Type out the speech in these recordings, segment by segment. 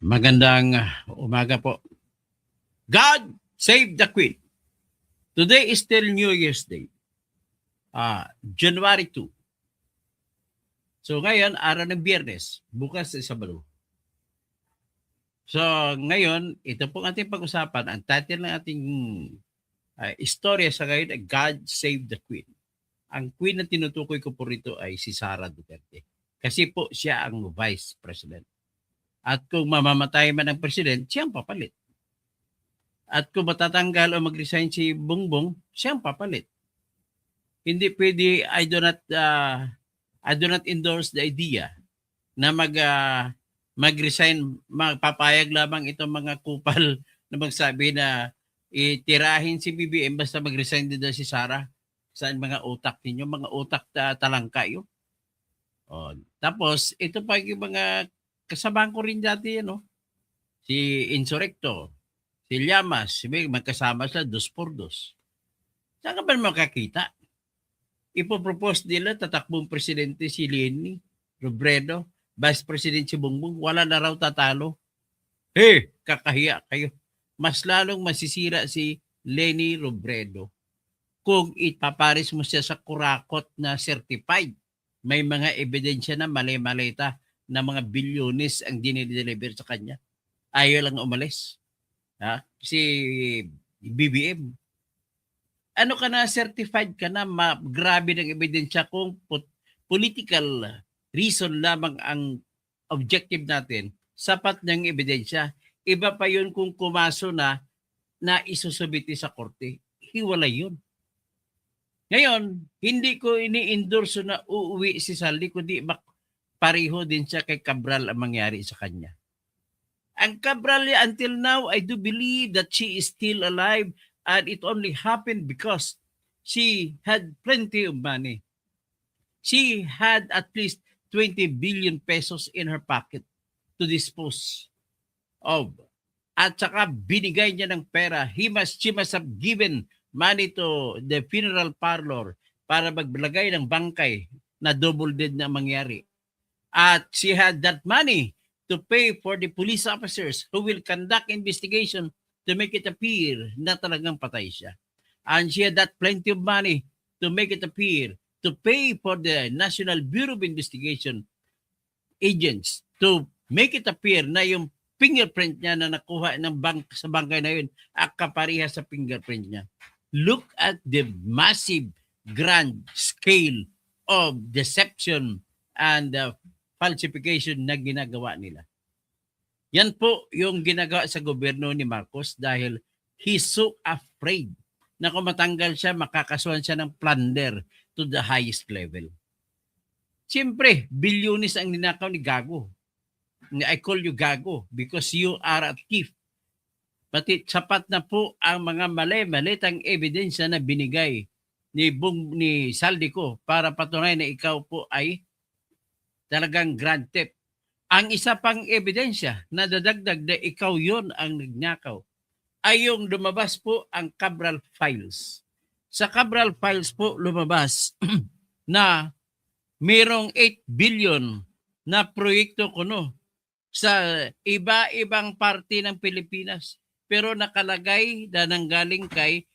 Magandang umaga po. God save the Queen. Today is still New Year's Day. January 2. So ngayon, araw ng Biyernes. Bukas ay Sabado. So ngayon, ito pong ating pag-usapan. Ang title ng ating istorya sa ngayon ay God Save the Queen. Ang Queen na tinutukoy ko po rito ay si Sara Duterte. Kasi po siya ang Vice President. At kung mamamatay man ang President, siya ang papalit. At kung matatanggal o mag-resign si Bongbong, siya ang papalit. Hindi pwede, I do not endorse the idea na mag-resign, magpapayag lamang itong mga kupal na magsabi na itirahin si BBM basta mag-resign din daw si Sara. Saan mga utak ninyo? Mga utak talangka yun. Tapos, ito pa yung mga kasamahan ko rin dati, si Insurrecto, si Llamas, magkasama sila 2x2. Saan ka ba makakita? Ipopropose nila tatakbong presidente si Leni Robredo, Vice President si Bongbong, wala na raw tatalo. Kakahiya kayo. Mas lalong masisira si Leni Robredo kung ipaparis mo siya sa kurakot na certified. May mga ebidensya na mali-malita na mga bilyones ang dinideliver sa kanya. Ayaw lang umalis. Si BBM. Ano ka na, certified ka na, grabe ng ebidensya kung political reason lamang ang objective natin, sapat ng ebidensya. Iba pa yun kung kumaso na isusubiti sa korte. Hiwalay yun. Ngayon, hindi ko ini-endorse na uuwi si Saldi, kundi pareho din siya kay Cabral ang mangyari sa kanya. Ang Cabral, until now, I do believe that she is still alive and it only happened because she had plenty of money. She had at least 20 billion pesos in her pocket to dispose of. At saka binigay niya ng pera. She must have given money to the funeral parlor para maglagay ng bangkay na double dead na mangyari. At she had that money to pay for the police officers who will conduct investigation to make it appear na talagang patay siya. And she had that plenty of money to make it appear, to pay for the National Bureau of Investigation agents to make it appear na yung fingerprint niya na nakuha ng sa bangkay na yun at kapariha sa fingerprint niya. Look at the massive, grand scale of deception and falsification na ginagawa nila. Yan po yung ginagawa sa gobyerno ni Marcos dahil he's so afraid na kung matanggal siya, makakasuhan siya ng plunder to the highest level. Siyempre, bilyones ang ninakaw ni Gago. I call you Gago because you are a thief. Pati sapat na po ang mga mali-malitang ebidensya na binigay ni Saldico para patunay na ikaw po ay talagang grand theft. Ang isa pang ebidensya na dadagdag na ikaw yon ang nagnakaw ay yung lumabas po ang Cabral Files. Sa Cabral Files po lumabas na mayroong 8 billion na proyekto kuno sa iba-ibang parte ng Pilipinas pero nakalagay na nanggaling kay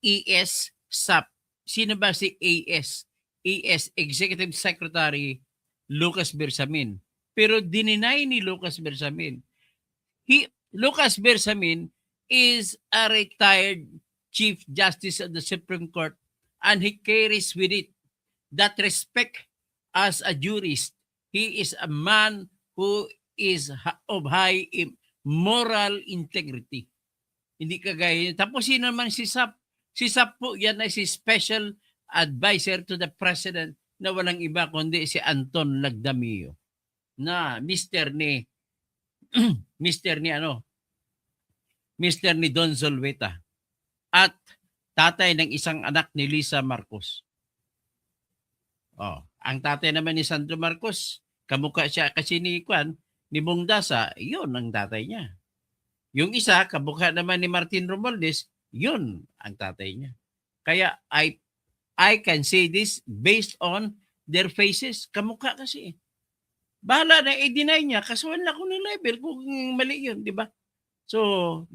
ES-SAP. Sino ba si AS? ES, Executive Secretary Lucas Bersamin. Pero dininay ni Lucas Bersamin. Lucas Bersamin is a retired Chief Justice of the Supreme Court and he carries with it that respect as a jurist. He is a man who is of high moral integrity. Hindi kagaya. Tapos sino naman si SAP? Si SAP po, yan ay si Special Advisor to the President na walang iba kundi si Anton Lagdamio na Mr. ni Don Zolweta at tatay ng isang anak ni Lisa Marcos. Ang tatay naman ni Sandro Marcos, kamukha siya kasi ni Bong Dasa, yun ang tatay niya. Yung isa, kamukha naman ni Martin Romualdez, yun ang tatay niya. Kaya I can say this based on their faces. Kamukha kasi. Bahala na i-deny niya kasi wala akong label kung mali yun, di ba? So,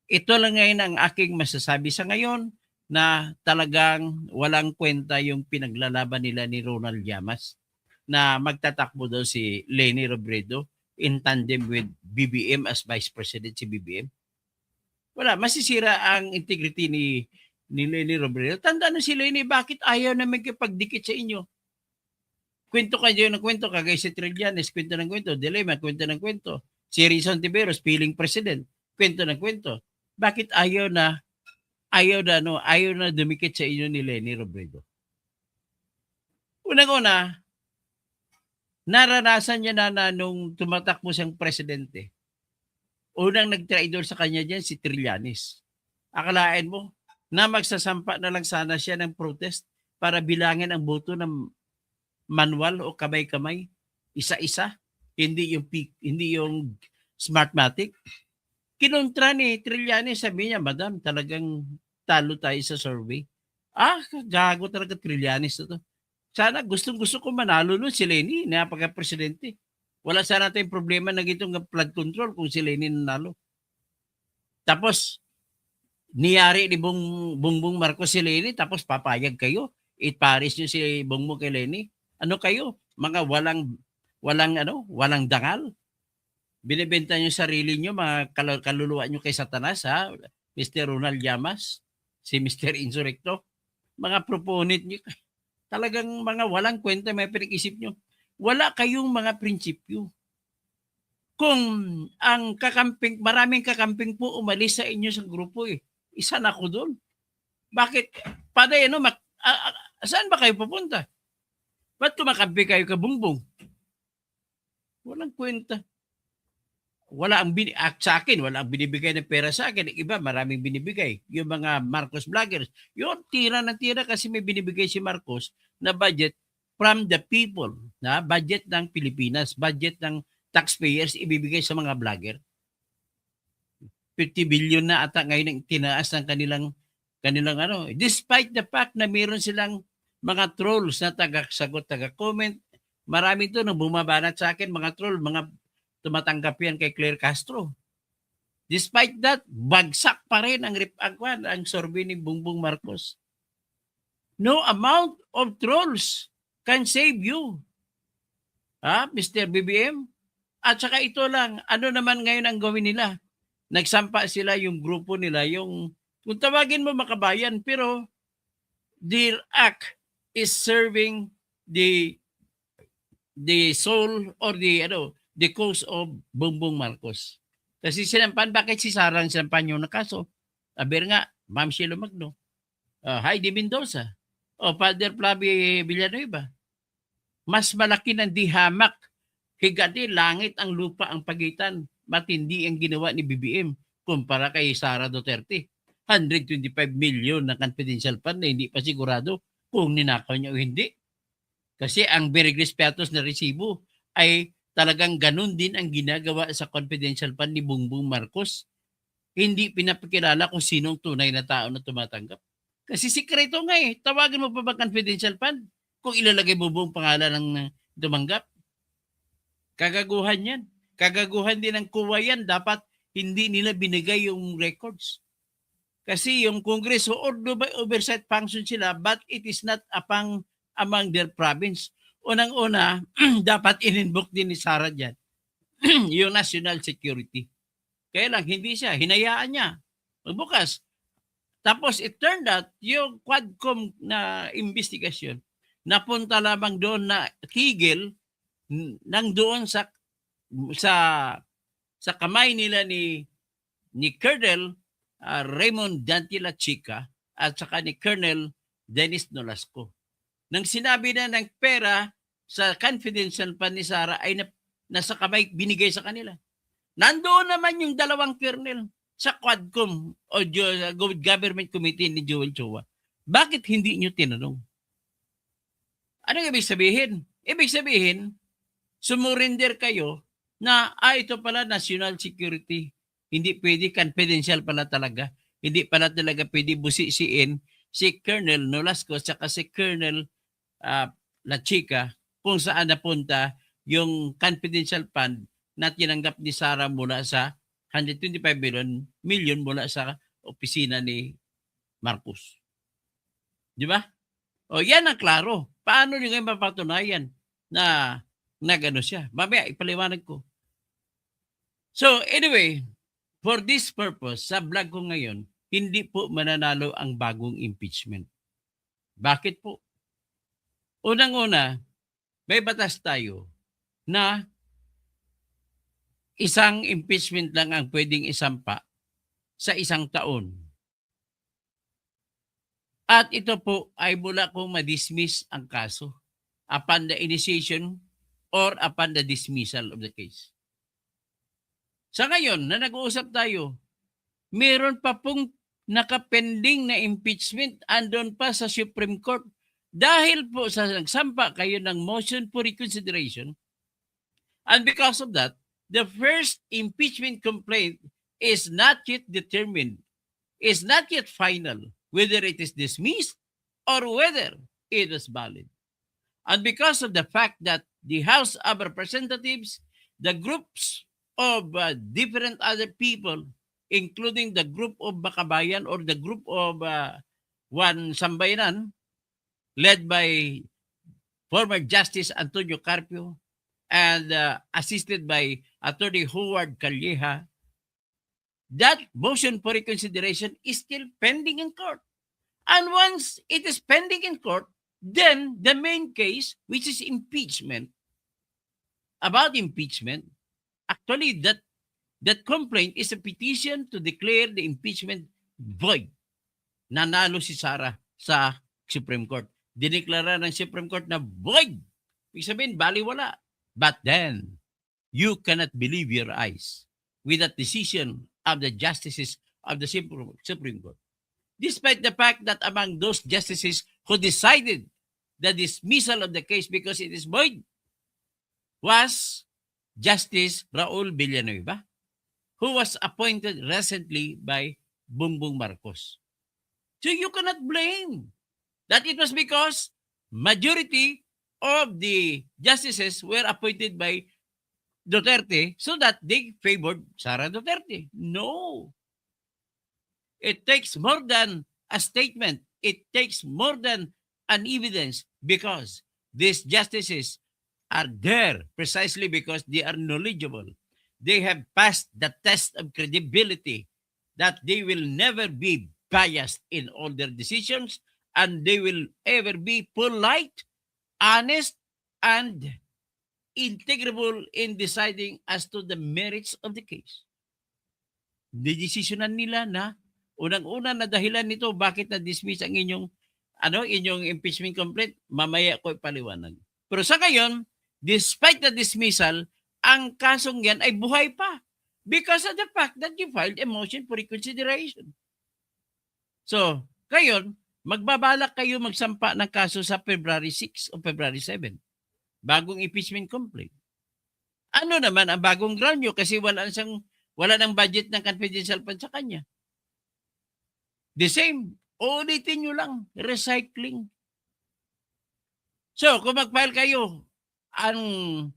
ito lang ngayon ang aking masasabi sa ngayon na talagang walang kwenta yung pinaglalaban nila ni Ronald Llamas na magtatakbo daw si Leni Robredo in tandem with BBM as Vice President si BBM. Wala, masisira ang integrity ni Leni Robredo. Tandaan na si Leni, bakit ayaw na magkipagdikit sa inyo? Kwento kayo ng kwento, kagaya si Trillanes, kwento ng kwento, Dilema, kwento ng kwento. Si Rizon Tiveros, piling president, kwento ng kwento. Bakit ayaw na dumikit sa inyo ni Leni Robredo? Unang-una, naranasan niya na nung tumatakbo siyang presidente. Unang nagtraidor sa kanya diyan si Trillanes. Akalain mo na magsasampa na lang sana siya ng protest para bilangin ang boto ng manual o kamay-kamay, isa-isa, hindi yung Smartmatic. Kinontra ni Trillanes, sabi niya, "Madam, talagang talo tayo sa survey." Gago talaga Trillanes na to. Sana gustong-gusto ko manalo nun si Leni na pagka-presidente. Wala sana tayong problema na gitong flood control kung si Leni nanalo. Tapos, niyari ni Bongbong Marcos si Leni, tapos papayag kayo. Iparis niyo si Bongbong kay Leni. Ano kayo? Mga walang dangal. Binebenta niyo sarili niyo, mga kaluluwa niyo kay Satanas, ha? Mr. Ronald Llamas, si Mr. Insurrecto. Mga proponent niyo, talagang mga walang kwenta, may pinag-isip niyo. Wala kayong mga prinsipyo. Kung ang maraming kakamping po umalis sa inyo sa grupo isa na ako doon. Bakit? Paday, saan ba kayo pupunta? Ba't tumakampi kayo kabungbong? Walang kwenta. Sa akin, wala ang binibigay ng pera sa akin. Iba, maraming binibigay. Yung mga Marcos vloggers, yun, tira ng tira kasi may binibigay si Marcos na budget from the people. Na budget ng Pilipinas, budget ng taxpayers, ibibigay sa mga vlogger. 50 billion na ata ngayon ang tinaas ng kanilang despite the fact na meron silang mga trolls na taga-sagot, taga-comment. Marami to nang bumabanat sa akin, mga troll, mga tumatanggap yan kay Claire Castro. Despite that, bagsak pa rin ang survey ni Bongbong Marcos. No amount of trolls can save you. Mr. BBM? At saka ito lang, ano naman ngayon ang gawin nila? Nagsampa sila yung grupo nila, kung tawagin mo makabayan, pero their act is serving the soul or the cause of Bongbong Marcos. Kasi sinampan, bakit si Sara ang sinampan yung nakaso? Aber nga, Ma'am Sheila Magno, Heidi Mendoza, Father Flavie Villanueva. Mas malaki ng dihamak, higati langit ang lupa ang pagitan, matindi ang ginawa ni BBM kumpara kay Sara Duterte. 125 million na confidential fund na hindi pa sigurado kung ninakaw niya o hindi. Kasi ang Berigris Piatos na resibo ay talagang ganun din ang ginagawa sa confidential fund ni Bongbong Marcos. Hindi pinapakilala kung sinong tunay na tao na tumatanggap. Kasi sikreto nga Tawagin mo pa ba confidential fund kung ilalagay mo buong pangalan ng tumanggap? Kagaguhan yan. Kagaguhan din ng kuwa yan. Dapat hindi nila binigay yung records. Kasi yung Kongreso, although by oversight function sila, but it is not among their province. Unang-una, dapat in-invoke din ni Sara dyan yung national security. Kaya lang, hindi siya. Hinayaan niya. Magbukas. Tapos, it turned out, yung Quadcom na investigasyon, napunta lamang doon na tigil nang doon sa kamay nila ni Colonel Raymond Dantila Chica at saka ni Colonel Dennis Nolasco. Nang sinabi na ng pera sa confidential fund ni Sara ay nasa kamay, binigay sa kanila. Nandoon naman yung dalawang colonel sa Quadcom o Government Committee ni Joel Chua. Bakit hindi nyo tinanong? Ano ibig sabihin? Ibig sabihin, sumurrender kayo na ito pala national security. Hindi pwede, confidential pala talaga. Hindi pala talaga pwede busisiin si Colonel Nolasco at si Colonel La Chica kung saan napunta yung confidential fund na tinanggap ni Sara mula sa 125 million mula sa opisina ni Marcos. Di ba? O yan ang klaro. Paano nyo ngayon mapatunayan na gano siya? Mamaya ipaliwanag ko. So anyway, for this purpose, sa vlog ko ngayon, hindi po mananalo ang bagong impeachment. Bakit po? Unang-una, may batas tayo na isang impeachment lang ang pwedeng isampa sa isang taon. At ito po ay mula kung ma-dismiss ang kaso upon the initiation or upon the dismissal of the case. Sa ngayon na nag-uusap tayo, meron pa pong nakapending na impeachment andon pa sa Supreme Court dahil po sa nagsampa kayo ng motion for reconsideration. And because of that, the first impeachment complaint is not yet determined, is not yet final, whether it is dismissed or whether it is valid. And because of the fact that the House of Representatives, the groups of different other people, including the group of Bakabayan or the group of One Sambayanan, led by former Justice Antonio Carpio and assisted by Attorney Howard Calleja, that motion for reconsideration is still pending in court. And once it is pending in court, then the main case, which is impeachment, about impeachment, actually that complaint is a petition to declare the impeachment void. Nanalo si Sara sa Supreme Court. Dineklara ng Supreme Court na void. Ibig sabihin, baliwala. But then, you cannot believe your eyes with that decision of the justices of the Supreme Court. Despite the fact that among those justices who decided the dismissal of the case because it is void was Justice Raul Villanueva, who was appointed recently by Bongbong Marcos. So you cannot blame that it was because majority of the justices were appointed by Duterte so that they favored Sara Duterte. No. It takes more than a statement. It takes more than an evidence because these justices are there precisely because they are knowledgeable. They have passed the test of credibility that they will never be biased in all their decisions and they will ever be polite, honest, and integrable in deciding as to the merits of the case. Dedesisyonan nila na unang-una na dahilan nito bakit na-dismiss ang inyong impeachment complaint, mamaya ko ipaliwanag. Pero sa ngayon, despite the dismissal, ang kasong yan ay buhay pa because of the fact that you filed a motion for reconsideration. So, ngayon, magbabalak kayo magsampa ng kaso sa February 6 o February 7. Bagong impeachment complaint. Ano naman ang bagong ground nyo kasi wala ng budget ng confidential fund sa kanya. The same, ulitin nyo lang, recycling. So, kung mag-file kayo, akala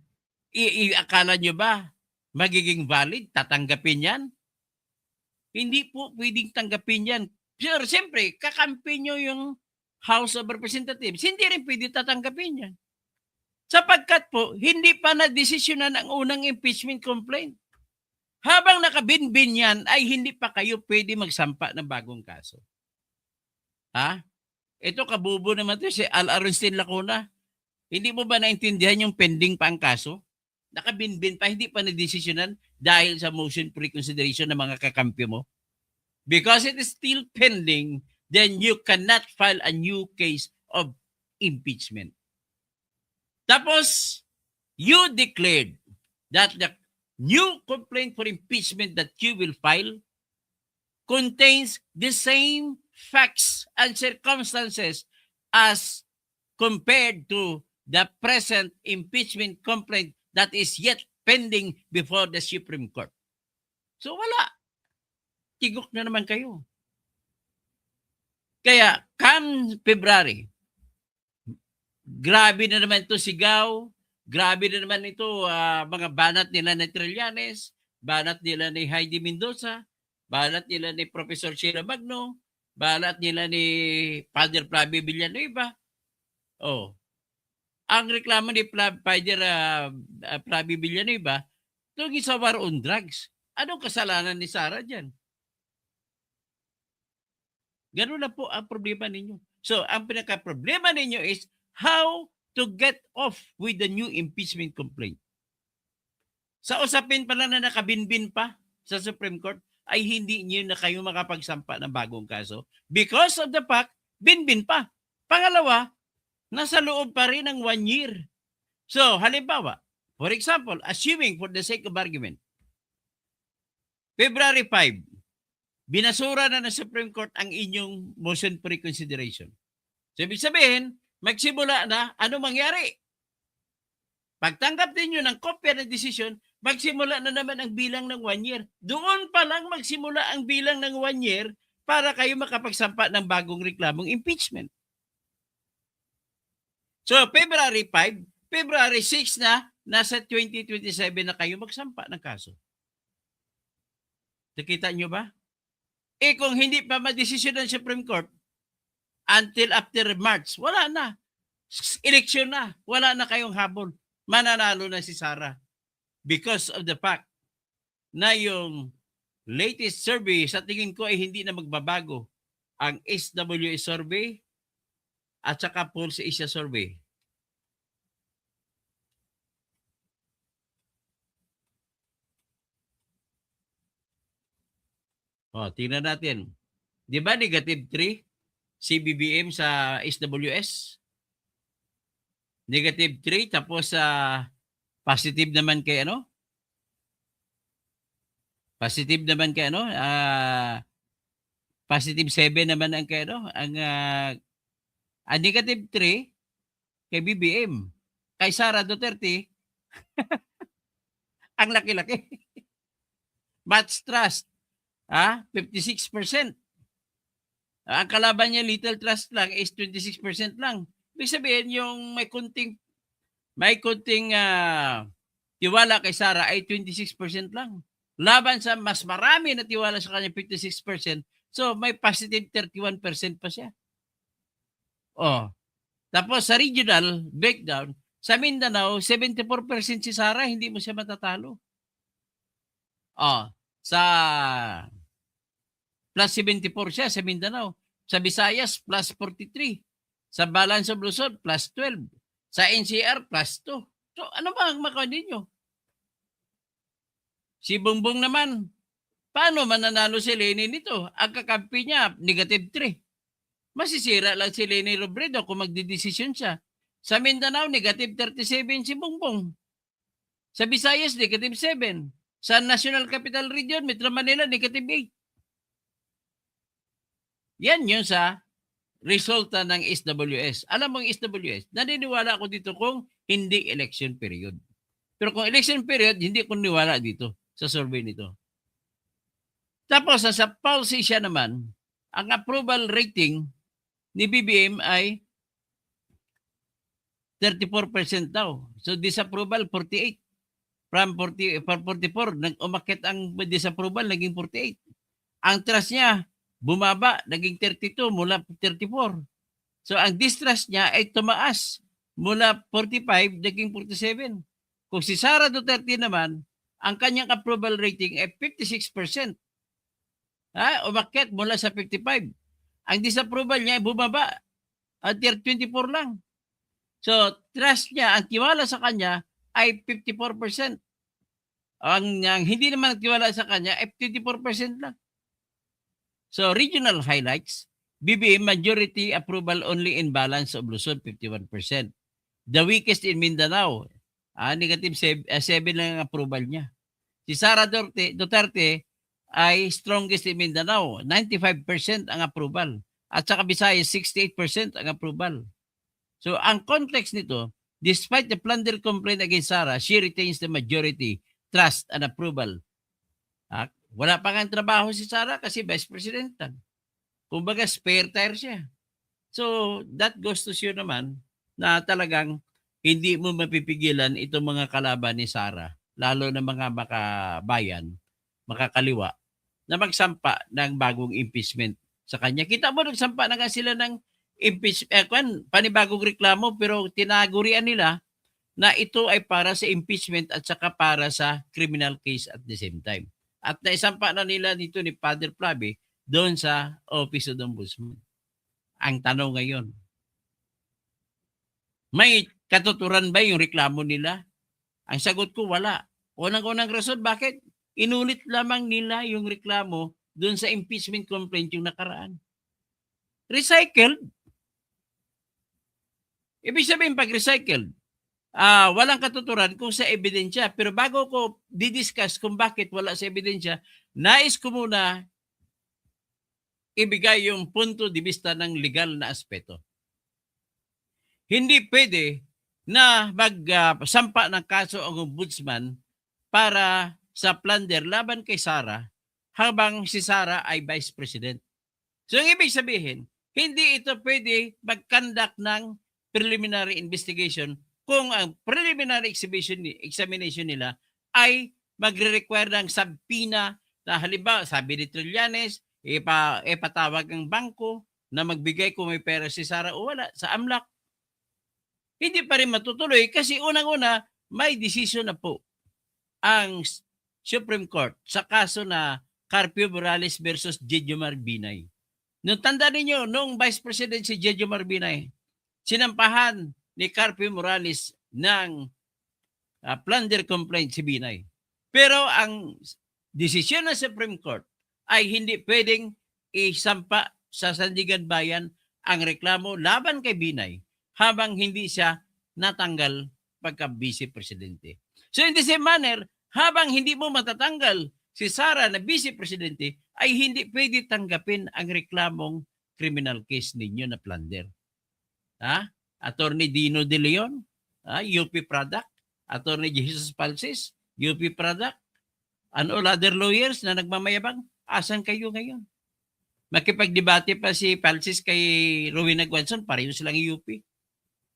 nyo ba magiging valid? Tatanggapin yan? Hindi po pwedeng tanggapin yan. Pero siyempre, kakampi nyo yung House of Representatives. Hindi rin pwede tatanggapin yan. Sapagkat po, hindi pa na-desisyonan ang unang impeachment complaint. Habang nakabinbin yan, ay hindi pa kayo pwede magsampa ng bagong kaso. Ha? Ito kabubo naman ito, si Al Aronstein Lacuna. Hindi mo ba naintindihan yung pending pa ang kaso? Nakabinbin pa, hindi pa na-desisyonan dahil sa motion for reconsideration ng mga kakampi mo? Because it is still pending, then you cannot file a new case of impeachment. Tapos, you declared that the new complaint for impeachment that you will file contains the same facts and circumstances as compared to the present impeachment complaint that is yet pending before the Supreme Court. So wala. Tigok na naman kayo. Kaya, come February, grabe na naman ito sigaw, Grabe na naman ito, mga banat nila ni Trillanes, banat nila ni Heidi Mendoza, banat nila ni Professor Sheila Magno, banat nila ni Father Flavio Villanueva. Oh, ang reklamo ni Father Flavio Villanueva, tungkol sa war on drugs. Anong kasalanan ni Sara diyan? Ganun na po ang problema ninyo. So, ang pinaka-problema ninyo is how to get off with the new impeachment complaint. Sa usapin pala na nakabinbin pa sa Supreme Court, ay hindi niyo na kayo makapagsampa ng bagong kaso because of the fact, binbin pa. Pangalawa, nasa loob pa rin ng 1 year. So, halimbawa, for example, assuming for the sake of argument, February 5, binasura na ng Supreme Court ang inyong motion for reconsideration. So, ibig sabihin, magsimula na, ano mangyari? Pagtanggap ninyo ng kopya ng desisyon, magsimula na naman ang bilang ng 1 year. Doon pa lang magsimula ang bilang ng 1 year para kayo makapagsampa ng bagong reklamong impeachment. So, February 5, February 6 na, nasa 2027 na kayo magsampa ng kaso. Nakita nyo ba? Eh kung hindi pa madesisyon ng Supreme Court, until after March, wala na. Eleksyon na. Wala na kayong habol. Mananalo na si Sara. Because of the fact na yung latest survey, sa tingin ko ay hindi na magbabago. Ang SWS survey at saka Pulse Asia survey. O, tingnan natin. Di ba negative 3 si BBM sa SWS? Negative 3 tapos positive naman kay ano? Positive naman kay ano? Positive 7 naman ang kay ano? Ang negative 3 kay BBM. Kay Sara Duterte, ang laki-laki. Much trust. 56%. Ang kalaban niya, little trust lang, is 26% lang. Ibig sabihin, yung may kunting tiwala kay Sara ay 26% lang. Laban sa mas marami na tiwala sa kanya, 56%. So, may positive 31% pa siya. Oh. Tapos sa regional breakdown, sa Mindanao, 74% si Sara, hindi mo siya matatalo. Oh. Sa plus 74 siya sa Mindanao. Sa Visayas, plus 43. Sa Balance of Luzon, plus 12. Sa NCR, plus 2. So, ano ba ang makaw ninyo? Si Bongbong naman, paano mananalo si Leni nito? Ang kakampi niya, negative 3. Masisira lang si Leni Robredo kung magdidesisyon siya. Sa Mindanao, negative 37 si Bongbong. Sa Visayas, negative 7. Sa National Capital Region, Metro Manila, negative 8. Yan yun sa resulta ng SWS. Alam mo ang SWS, naniniwala ako dito kung hindi election period. Pero kung election period, hindi ko niwala dito sa survey nito. Tapos sa Pulse siya naman, ang approval rating ni BBM ay 34% daw. So disapproval 48. From 44, umakit ang disapproval, naging 48. Ang trust niya, bumaba, naging 32 mula 34. So ang distrust niya ay tumaas mula 45, naging 47. Kung si Sara Duterte naman, ang kanyang approval rating ay 56%. Umakit mula sa 55. Ang disapproval niya ay bumaba at 24 lang. So trust niya, ang tiwala sa kanya ay 54%. Ang hindi naman nagtiwala sa kanya ay 54% lang. So, regional highlights, BBM majority approval only in Balance of Luzon, 51%. The weakest in Mindanao, negative 7 lang ang approval niya. Si Sara Duterte ay strongest in Mindanao, 95% ang approval. At sa Visayas, 68% ang approval. So, ang context nito, despite the plunder complaint against Sara, she retains the majority, trust, and approval. Wala pa nga trabaho si Sara kasi vice president. Kumbaga spare tire siya. So that goes to show naman na talagang hindi mo mapipigilan itong mga kalaban ni Sara, lalo na mga makabayan, makakaliwa, na magsampa ng bagong impeachment sa kanya. Kita mo, nagsampa na nga sila ng panibagong reklamo, pero tinagurian nila na ito ay para sa impeachment at saka para sa criminal case at the same time. At naisampa na nila dito ni Father Flavi doon sa Office of the Ombudsman. Ang tanong ngayon, may katuturan ba yung reklamo nila? Ang sagot ko, wala. Unang-unang rason, bakit? Inulit lamang nila yung reklamo doon sa impeachment complaint yung nakaraan. Recycled. Ibig sabihin, pag recycled, walang katuturan kung sa ebidensya. Pero bago ko didiscuss kung bakit wala sa ebidensya, nais ko muna ibigay yung punto de vista ng legal na aspeto. Hindi pwede na magsampa ng kaso ang ombudsman para sa plunder laban kay Sara habang si Sara ay vice president. So, ang ibig sabihin, hindi ito pwede mag-conduct ng preliminary investigation kung ang preliminary examination nila ay magre-require ng subpoena na halimbawa, sabi ni Trillanes, ipatawag ang bangko na magbigay kung may pera si Sara o wala sa AMLAC. Hindi pa rin matutuloy kasi unang-una may decision na po ang Supreme Court sa kaso na Carpio Morales versus Jejomar Binay. Nung tanda ninyo, nung Vice President si Jejomar Binay, sinampahan ni Carpio Morales ng plunder complaint si Binay. Pero ang desisyon ng Supreme Court ay hindi pwedeng isampa sa Sandigan Bayan ang reklamo laban kay Binay habang hindi siya natanggal pagka vice presidente. So in the same manner, habang hindi mo matatanggal si Sara na vice presidente, ay hindi pwede tanggapin ang reklamong criminal case ninyo na plunder. Attorney Dino De Leon, UP product. Attorney Jesus Palsis, UP product. And all other lawyers na nagmamayabang, asan kayo ngayon? Makipagdebate pa si Palsis kay Rowena Guanzon, pareho silang UP.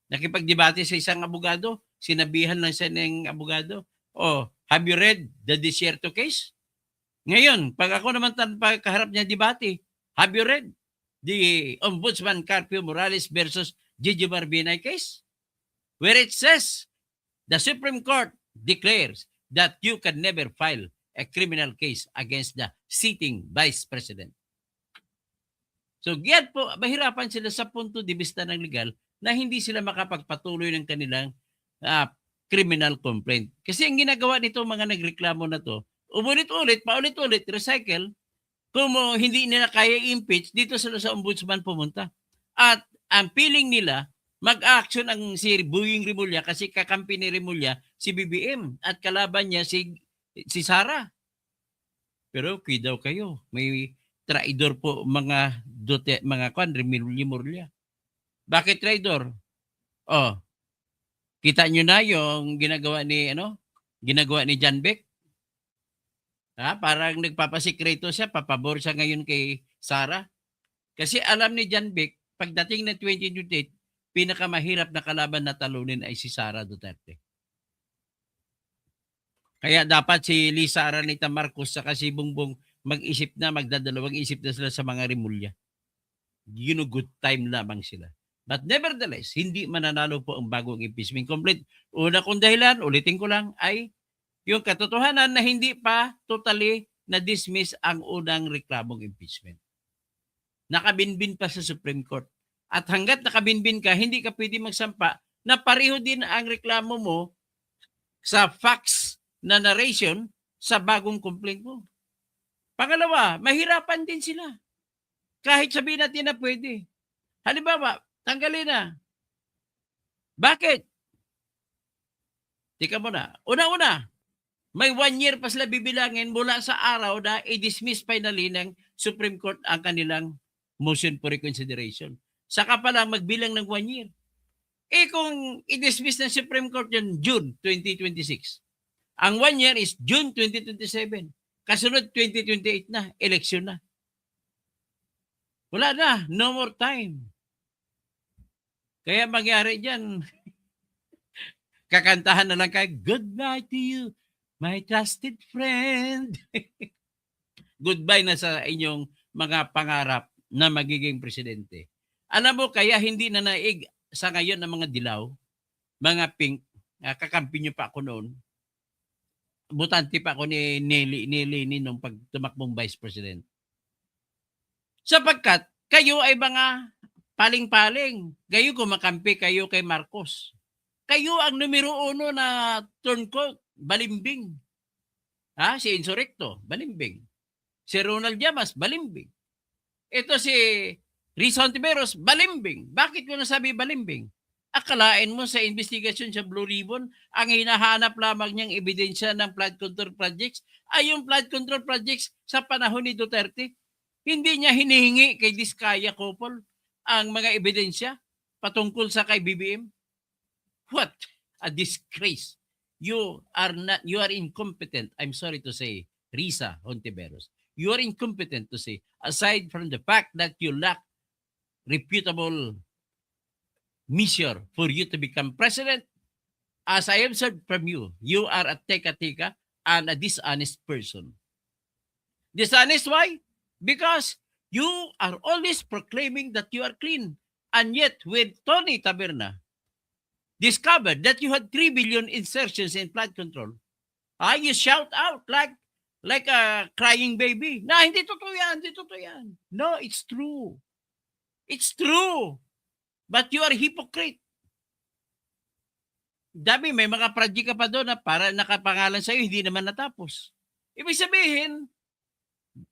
Nakipagdebate sa isang abogado, sinabihan lang siya ng abogado, have you read the Desierto case? Ngayon, pag ako naman pagkaharap niya debate, have you read the Ombudsman Carpio Morales versus Jejomar Binay case? Where it says, the Supreme Court declares that you can never file a criminal case against the sitting Vice President. So, yan po, mahirapan sila sa punto de vista ng legal na hindi sila makapagpatuloy ng kanilang criminal complaint. Kasi ang ginagawa nito mga nagreklamo na to, umulit-ulit, paulit-ulit, recycle, kung hindi nila kaya impeach, dito sila sa ombudsman pumunta. At ang feeling nila, mag-action ang si Boying Rimulya kasi kakampi ni Rimulya si BBM at kalaban niya si Sara. Pero daw kayo, may traidor po mga Rimulya. Bakit traidor? Kita nyo na yung ginagawa ni John Beck. Parang nagpapasikreto siya, papabor siya ngayon kay Sara. Kasi alam ni John Beck, pagdating ng 2028, pinakamahirap na kalaban na talunin ay si Sara Duterte. Kaya dapat si Lisa Araneta Marcos sa si Bongbong magdadalawang isip na sila sa mga Rimulya. Good time lamang sila. But nevertheless, hindi mananalo po ang bagong impeachment complaint. Una kong dahilan, ulitin ko lang, ay yung katotohanan na hindi pa totally na-dismiss ang unang reklamong impeachment. Nakabinbin pa sa Supreme Court. At hanggat nakabinbin ka, hindi ka pwede magsampa na pareho din ang reklamo mo sa facts na narration sa bagong complaint mo. Pangalawa, mahirapan din sila. Kahit sabihin natin na pwede. Halimbawa, tanggalin na. Bakit? Tika muna. Una-una, may 1 year pa sila bibilangin mula sa araw na i-dismiss finally ng Supreme Court ang kanilang motion for reconsideration. Saka pa lang magbilang ng 1 year. Kung i-dismiss ng Supreme Court yun, June 2026. Ang 1 year is June 2027. Kasunod 2028 na, eleksyon na. Wala na, no more time. Kaya mangyari dyan, Kakantahan na lang kayo, goodbye to you, my trusted friend. Goodbye na sa inyong mga pangarap na magiging presidente. Alam mo, kaya hindi na naig sa ngayon ng mga dilaw, mga pink, kakampi nyo pa ako noon. Butante pa ako ni Nelly nung pag tumakbong vice president. Sapagkat kayo ay mga paling-paling. Kayo kumakampi kayo kay Marcos. Kayo ang numero 1 na turncoat, balimbing. Si Insurrecto, balimbing. Si Ronald Llamas, balimbing. Ito si Risa Hontiveros, balimbing. Bakit ko nasabi balimbing? Akalain mo sa investigasyon sa Blue Ribbon, ang hinahanap lamang niyang ebidensya ng flood control projects ay yung flood control projects sa panahon ni Duterte. Hindi niya hinihingi kay Diskaya Kopol ang mga ebidensya patungkol sa kay BBM. What a disgrace. You are incompetent. I'm sorry to say, Risa Hontiveros. You are incompetent to say, aside from the fact that you lack reputable measure for you to become president, as I observed from you, you are a teka-teka and a dishonest person. Dishonest, why? Because you are always proclaiming that you are clean. And yet, with Tony Taberna, discovered that you had 3 billion insertions in flood control, you shout out like a crying baby. Hindi totoo yan, hindi totoo yan. No, it's true. It's true. But you are hypocrite. Dami, may mga project ka pa doon na para nakapangalan sa'yo, hindi naman natapos. Ibig sabihin,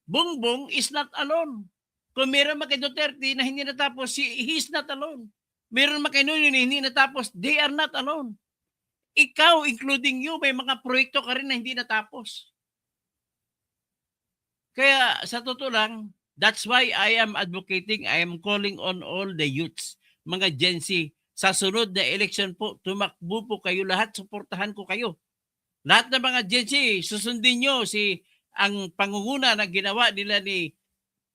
Bongbong is not alone. Kung meron man kay Duterte na hindi natapos, he's not alone. Meron man kay Noynoy na hindi natapos, they are not alone. Ikaw, including you, may mga proyekto ka rin na hindi natapos. Kaya sa totoo lang, that's why I am advocating, I am calling on all the youths, mga Gen Z, sa sunod na election po, tumakbo po kayo lahat, suportahan ko kayo. Lahat ng mga Gen Z, susundin nyo ang pangunguna na ginawa nila ni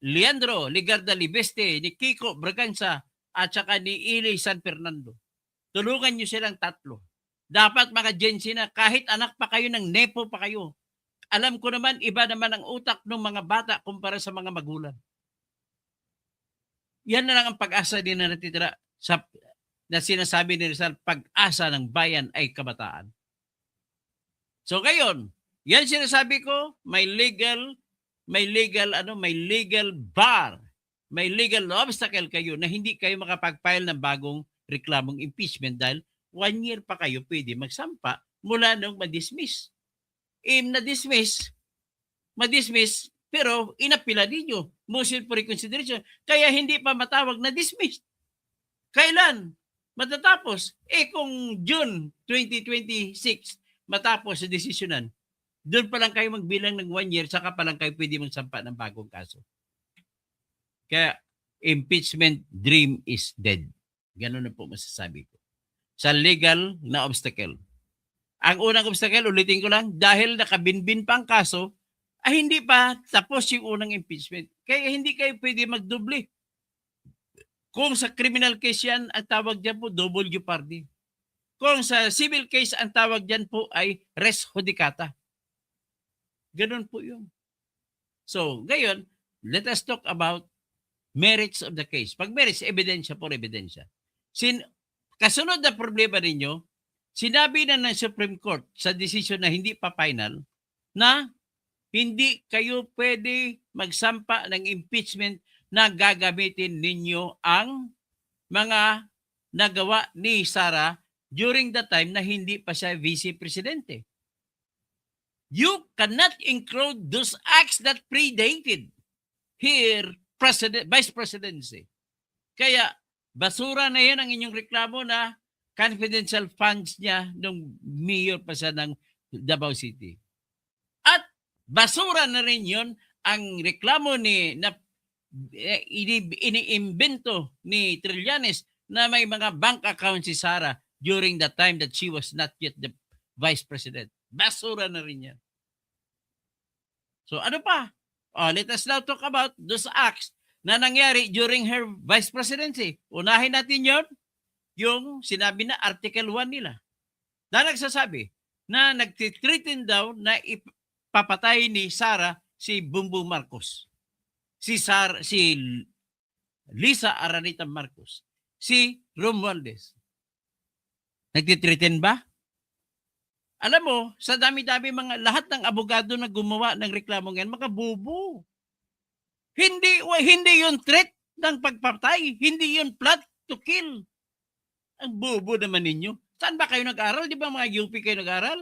Leandro Ligarda Libeste, ni Kiko Braganza, at saka ni Ili San Fernando. Tulungan nyo silang tatlo. Dapat mga Gen Z na kahit anak pa kayo ng nepo pa kayo, alam ko naman, iba naman ang utak ng mga bata kumpara sa mga magulang. Yan na lang ang pag-asa din na natitira na sinasabi ni Rizal, pag-asa ng bayan ay kabataan. So ngayon, yan sinasabi ko, may legal bar, may legal obstacle kayo na hindi kayo makapag-file ng bagong reklamong impeachment dahil 1 year pa kayo pwede magsampa mula nung ma-dismiss. Ma-dismiss, pero inapila ninyo, motion for reconsideration, kaya hindi pa matawag na dismiss. Kailan matatapos? Kung June 2026 matapos sa desisyonan, doon pa lang kayo magbilang ng 1 year, saka pa lang kayo pwede magsampa ng bagong kaso. Kaya impeachment dream is dead. Ganun na po masasabi ko. Sa legal na obstacle. Ang unang obstacle, ulitin ko lang, dahil nakabinbin pa ang kaso, ay hindi pa tapos yung unang impeachment. Kaya hindi kayo pwede magdoble. Kung sa criminal case yan, ang tawag dyan po, double jeopardy. Kung sa civil case, ang tawag dyan po ay res judicata. Ganun po yun. So, ngayon, let us talk about merits of the case. Pag merits, ebidensya por ebidensya. Kasunod na problema ninyo, sinabi na ng Supreme Court sa desisyon na hindi pa final na hindi kayo pwede magsampa ng impeachment na gagamitin ninyo ang mga nagawa ni Sara during the time na hindi pa siya vice presidente. You cannot include those acts that predated her vice presidency. Kaya basura na yan ang inyong reklamo na confidential funds niya nung mayor pa siya ng Davao City. At basura na rin yun ang reklamo iniimbento ni Trillanes na may mga bank account si Sara during the time that she was not yet the vice president. Basura na rin yan. So ano pa? Let us now talk about those acts na nangyari during her vice presidency. Unahin natin yon, yung sinabi na Article 1 nila. na nagsasabi na nagtitreaten daw na ipapatay ni Sara si Bongbong Marcos. Si Lisa Aranita Marcos. Si Romualdez. Nagtitreaten ba? Alam mo, sa dami-dami lahat ng abogado na gumawa ng reklamong yan, mga bobo. Hindi yun threat ng pagpatay. Hindi yun plot to kill. Ang bobo naman ninyo. Saan ba kayo nag-aral? Di ba mga UP kayo nag-aral?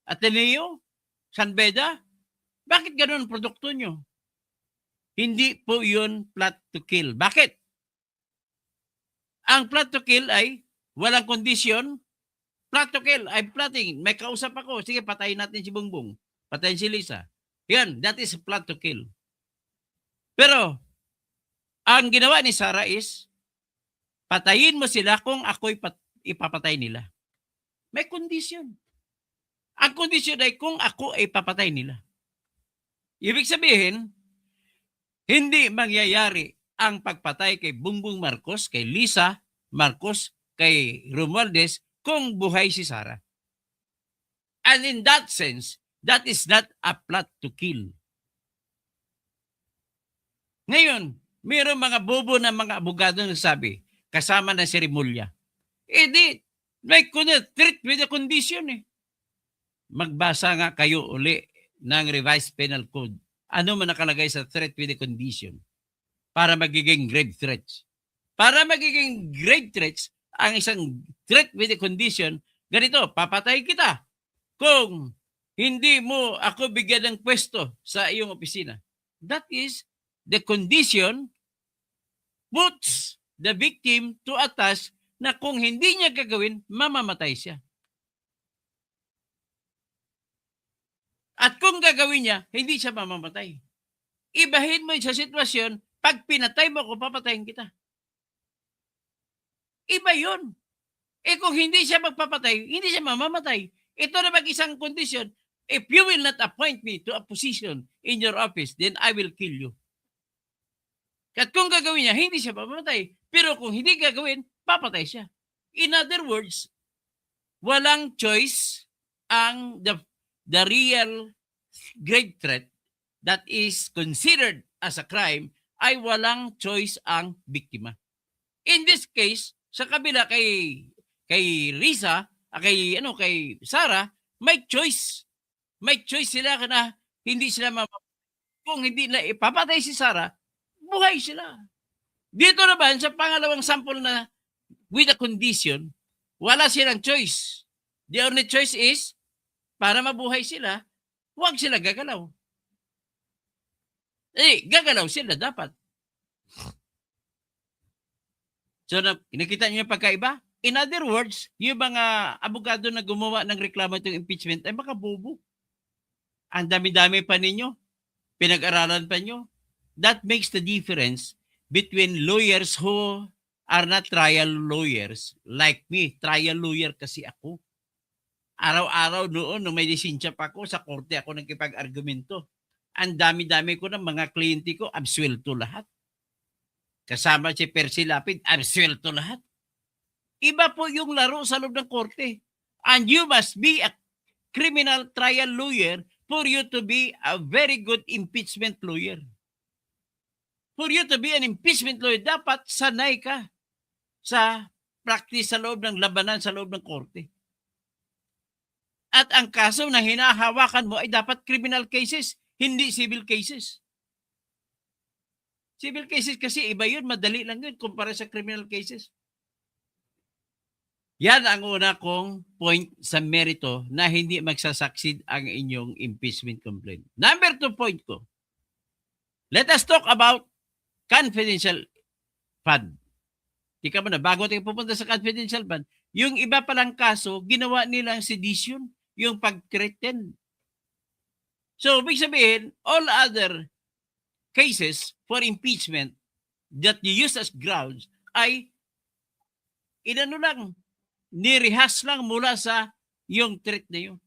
Ateneo? San Beda? Bakit ganun ang produkto nyo? Hindi po yun plot to kill. Bakit? Ang plot to kill ay walang kondisyon. Plot to kill. I'm plotting. May kausap ako. Sige, patayin natin si Bongbong. Patayin si Lisa. Yan, that is plot to kill. Pero, ang ginawa ni Sara is, patayin mo sila kung ako'y ipapatay nila. May kondisyon. Ang kondisyon ay kung ako ay papatay nila. Ibig sabihin, hindi mangyayari ang pagpatay kay Bongbong Marcos, kay Lisa Marcos, kay Romualdez, kung buhay si Sara. And in that sense, that is not a plot to kill. Ngayon, mayroong mga bobo na mga abogado na sabi, kasama na si Remulla. May treat with a condition eh. Magbasa nga kayo uli ng revised penal code. Ano man nakalagay sa threat with a condition para magiging grave threats. Para magiging grave threats, ang isang threat with a condition, ganito, papatay kita kung hindi mo ako bigyan ng pwesto sa iyong opisina. That is, the condition puts the victim to a task na kung hindi niya gagawin, mamamatay siya. At kung gagawin niya, hindi siya mamamatay. Ibahin mo sa sitwasyon, pag pinatay mo ako, papatayin kita. Iba yun. Kung hindi siya magpapatay, hindi siya mamamatay. Ito na mag-isang kondisyon, if you will not appoint me to a position in your office, then I will kill you. At kung gagawin niya, hindi siya mamamatay. Pero kung hindi gagawin, papatay siya. In other words, walang choice ang the real grave threat that is considered as a crime ay walang choice ang biktima. In this case, sa kabila kay Risa, kay Sara, may choice. May choice sila na hindi sila kung hindi na ipapatay si Sara, buhay sila. Dito naman sa pangalawang sample na with a condition, wala silang choice. The only choice is para mabuhay sila, huwag sila gagalaw. Gagalaw sila dapat. So, nakita niyo yung pagkaiba? In other words, yung mga abogado na gumawa ng reklamo itong impeachment ay baka bobo. Ang dami-dami pa ninyo. Pinag-aralan pa nyo. That makes the difference between lawyers who are not trial lawyers like me. Trial lawyer kasi ako. Araw-araw noon, nung may lisensya pa ako, sa korte ako nagkipag-argumento. Ang dami-dami ko ng mga kliyente ko, absuelto lahat. Kasama si Percy Lapid, absuelto lahat. Iba po yung laro sa loob ng korte. And you must be a criminal trial lawyer for you to be a very good impeachment lawyer. For you to be an impeachment lawyer, dapat sanay ka sa practice sa loob ng labanan sa loob ng korte. At ang kaso na hinahawakan mo ay dapat criminal cases, hindi civil cases. Civil cases kasi iba yun, madali lang yun kumpara sa criminal cases. Yan ang una kong point sa merito na hindi magsasucceed ang inyong impeachment complaint. Number 2 point ko. Let us talk about confidential fund. Tika mo na, bago tayo pupunta sa confidential fund, yung iba palang kaso, ginawa nilang sedition, yung pag-threaten. So, ibig sabihin, all other cases for impeachment that you use as grounds ay inano lang, nirehas lang mula sa yung threat na yun.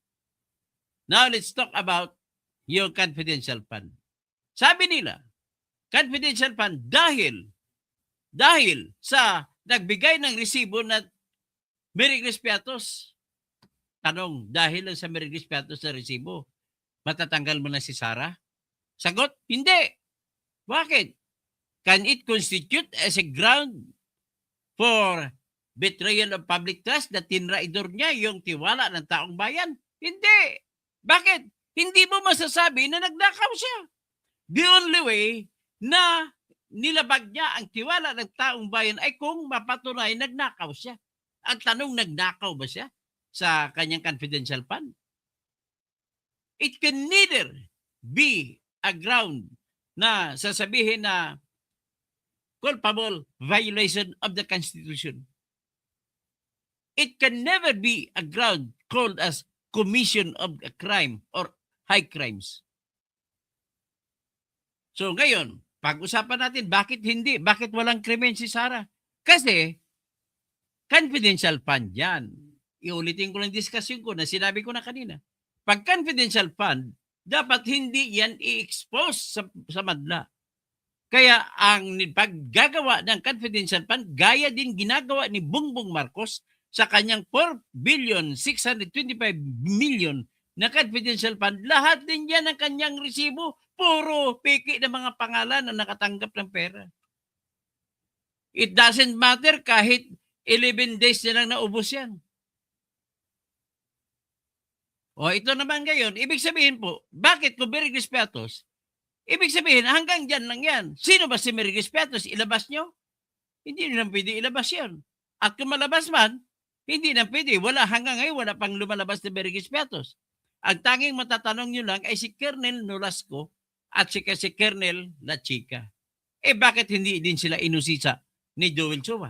Now, let's talk about yung confidential fund. Sabi nila, confidential fund dahil sa nagbigay ng resibo na Merry Crispiatos. Tanong, dahil lang sa Merigis Piatos na resibo, matatanggal mo na si Sara? Sagot, hindi. Bakit? Can it constitute as a ground for betrayal of public trust na tinraidor niya yung tiwala ng taong bayan? Hindi. Bakit? Hindi mo masasabi na nagnakaw siya. The only way na nilabag niya ang tiwala ng taong bayan ay kung mapatunay nagnakaw siya. Ang tanong, nagnakaw ba siya sa kanyang confidential fund? It can neither be a ground na sasabihin na culpable violation of the Constitution. It can never be a ground called as commission of a crime or high crimes. So ngayon, pag-usapan natin bakit hindi, bakit walang krimen si Sara? Kasi confidential fund yan. Iulitin ko lang discussion ko na sinabi ko na kanina. Pag confidential fund, dapat hindi yan i-expose sa madla. Kaya ang paggagawa ng confidential fund, gaya din ginagawa ni Bongbong Marcos sa kanyang 4,625,000,000 na confidential fund, lahat din yan ang kanyang resibo. Puro piki ng mga pangalan na nakatanggap ng pera. It doesn't matter kahit 11 days na lang naubos yan. O ito naman ngayon, ibig sabihin po, bakit kung Merigis Piatos, ibig sabihin hanggang dyan lang yan. Sino ba si Merigis Piatos? Ilabas nyo? Hindi na pwede ilabas yan. At kung malabas man, hindi na pwede. Wala, hanggang ngayon, wala pang lumalabas na Merigis Piatos. Ang tanging matatanong nyo lang ay si Colonel Nolasco at si Colonel La Chica. Eh bakit hindi din sila inusisa ni Joel Chua?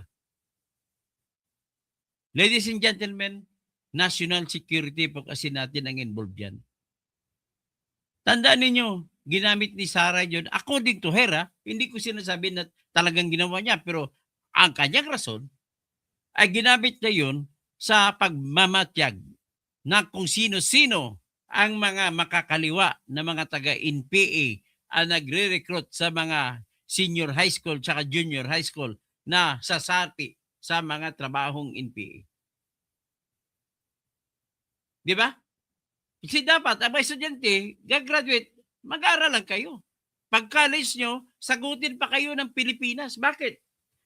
Ladies and gentlemen, national security po kasi natin ang involved yan. Tandaan ninyo, ginamit ni Sara yun, according to her, hindi ko sinasabi na talagang ginawa niya, pero ang kanyang rason ay ginamit niya yun sa pagmamatyag na kung sino-sino ang mga makakaliwa na mga taga-NPA ang nagre-recruit sa mga senior high school tsaka junior high school na sasapi sa mga trabahong NPA. Di ba? Kasi dapat, ang mga estudyante, gagraduate, mag-aaral lang kayo. Pag college nyo, sagutin pa kayo ng Pilipinas. Bakit?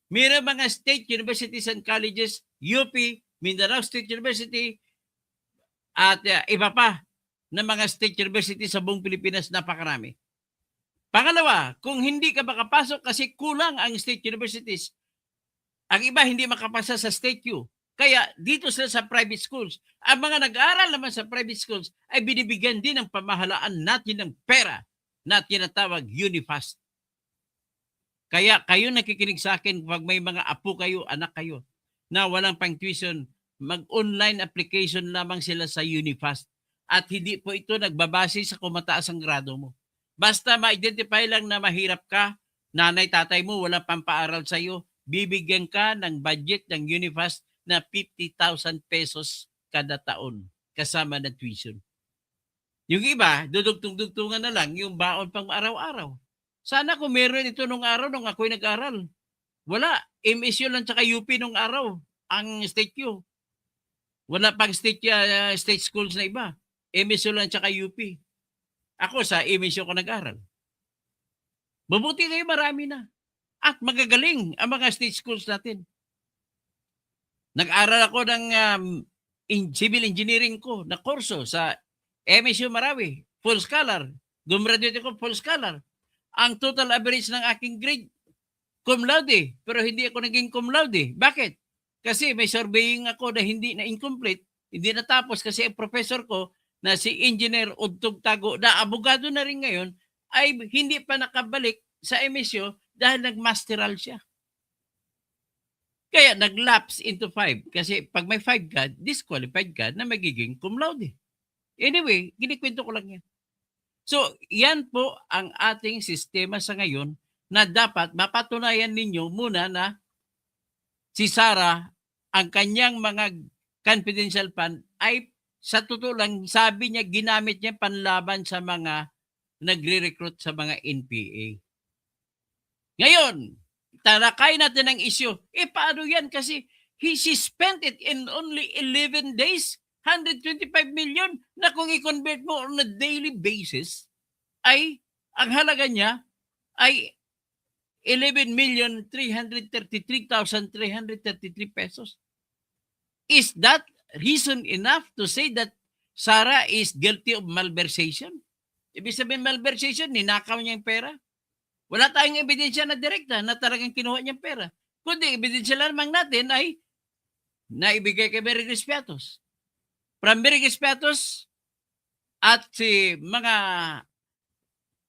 Mayroon mga state universities and colleges, UP, Mindanao State University, at iba pa na mga state universities sa buong Pilipinas, napakarami. Pangalawa, kung hindi ka makapasok kasi kulang ang state universities, ang iba hindi makapasa sa state U. Kaya dito sila sa private schools. Ang mga nag-aaral naman sa private schools ay binibigyan din ng pamahalaan natin ng pera na tinatawag Unifast. Kaya kayo nakikinig sa akin pag may mga apo kayo, anak kayo, na walang pang tuition, mag-online application lamang sila sa Unifast. At hindi po ito nagbabase sa kung mataas ang grado mo. Basta ma-identify lang na mahirap ka, nanay, tatay mo, walang pampaaral sa iyo, bibigyan ka ng budget ng Unifast na 50,000 pesos kada taon kasama na tuition. Yung iba, dudugtong-dugtungan na lang yung baon pang araw-araw. Sana kung meron ito nung araw nung ako'y nag-aral. Wala. MSU lang tsaka UP nung araw. Ang state U. Wala pang state schools na iba. MSU lang tsaka UP. Ako sa MSU ko nag-aral. Mabuti kayo, marami na. At magagaling ang mga state schools natin. Nag-aral ako ng civil engineering ko na kurso sa MSU Marawi, full scholar. Gumraduate ako full scholar. Ang total average ng aking grade, cum laude. Pero hindi ako naging cum laude. Bakit? Kasi may surveying ako na hindi na incomplete, hindi natapos kasi ang professor ko na si Engineer Udtog Tago, na abogado na rin ngayon, ay hindi pa nakabalik sa MSU dahil nag-masteral siya. Kaya nag-lapse into 5. Kasi pag may 5 ka, disqualified ka na magiging cum laude. Anyway, ginikwento ko lang yan. So, yan po ang ating sistema sa ngayon na dapat mapatunayan ninyo muna na si Sara, ang kanyang mga confidential fund ay sa totoo lang, sabi niya, ginamit niya panlaban sa mga nagre-recruit sa mga NPA. Ngayon, talakay natin ang issue. Paano yan? Kasi she spent it in only 11 days. 125 million na kung i-convert mo on a daily basis ay ang halaga niya ay 11,333,333 pesos. Is that reason enough to say that Sara is guilty of malversation? Ibig sabihin malversation, ninakaw niya yung pera. Wala tayong ebidensya na direkta na talagang kinuha niyang pera. Kundi ebidensya lamang natin ay naibigay kay Mary Crispiatos. From Mary Crispiatos at si mga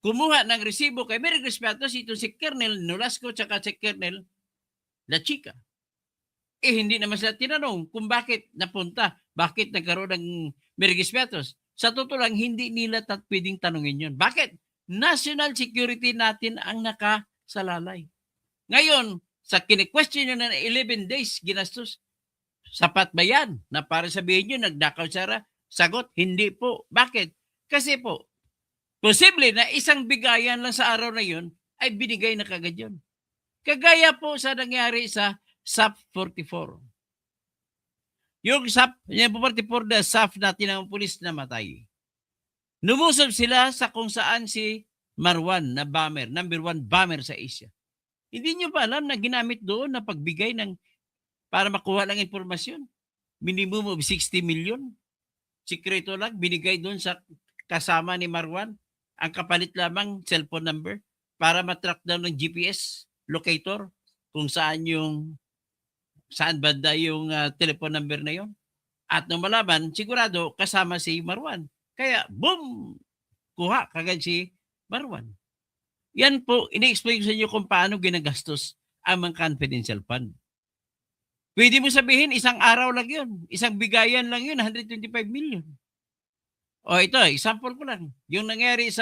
kumuha ng resibo kay Mary Crispiatos, ito si Colonel Nolasco at si Colonel La Chica. Hindi naman sila tinanong kung bakit napunta, bakit nagkaroon ng Mary Crispiatos. Sa totoo lang, hindi nila pwedeng tanongin yun. Bakit? National security natin ang nakasalalay. Ngayon, sa kini-question nyo na 11 days ginastos, sapat ba yan na para sabihin nyo nagdakaw Sara? Sagot, hindi po. Bakit? Kasi po, posible na isang bigayan lang sa araw na yun ay binigay na kagad yun. Kagaya po sa nangyari sa SAP 44. Yung SAP 44 na SAP natin ang pulis na matay. Numusob sila sa kung saan si Marwan na bomber, number 1 bomber sa Asia. Hindi nyo pa alam na ginamit doon na pagbigay ng para makuha lang informasyon. Minimum of 60 million. Sikreto lang, binigay doon sa kasama ni Marwan. Ang kapalit lamang cellphone number para matrack down ng GPS locator kung saan banda yung telephone number na yon. At nung malaman, sigurado kasama si Marwan. Kaya, boom! Kuha kagad si Marwan. Yan po, ini-explain ko sa inyo kung paano ginagastos ang mga confidential fund. Pwede mo sabihin, isang araw lang yun. Isang bigayan lang yun, 125 million. O ito, example ko lang. Yung nangyari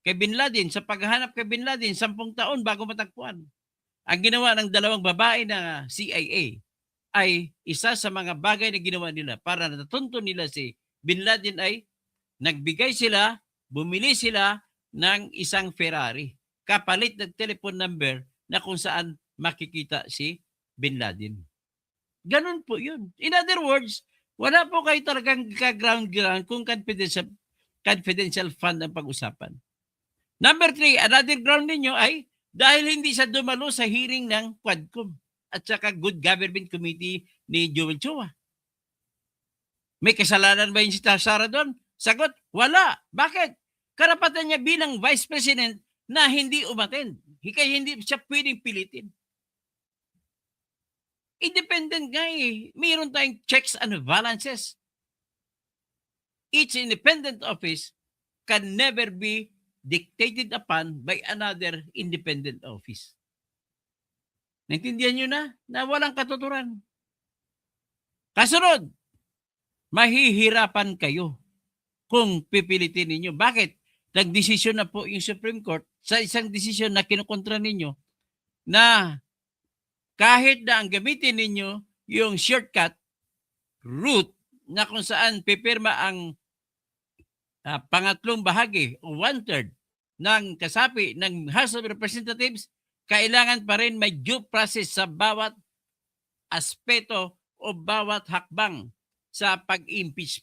kay Bin Laden, sa paghahanap kay Bin Laden, 10 taon bago matagpuan. Ang ginawa ng dalawang babae na CIA ay isa sa mga bagay na ginawa nila para natuntun nila si Bin Laden ay bumili sila ng isang Ferrari. Kapalit ng telephone number na kung saan makikita si Bin Laden. Ganun po yun. In other words, wala po kayo talagang ka-ground kung confidential fund ang pag-usapan. Number 3, another ground ninyo ay dahil hindi siya dumalo sa hearing ng Quadcom at saka Good Government Committee ni Joel Chua. May kasalanan ba yung si Sara doon? Sagot, wala. Bakit? Karapatan niya bilang Vice President na hindi umattend. Kaya hindi siya pwedeng pilitin. Independent nga eh. Mayroon tayong checks and balances. Each independent office can never be dictated upon by another independent office. Naintindihan nyo na walang katuturan. Kasunod, mahihirapan kayo kung pipilitin ninyo. Bakit? Nagdesisyon na po yung Supreme Court sa isang desisyon na kinukontra ninyo na kahit na ang gamitin ninyo yung shortcut route na kung saan pipirma ang pangatlong bahagi o 1/3 ng kasapi ng House of Representatives, kailangan pa rin may due process sa bawat aspeto o bawat hakbang sa pag-impeach.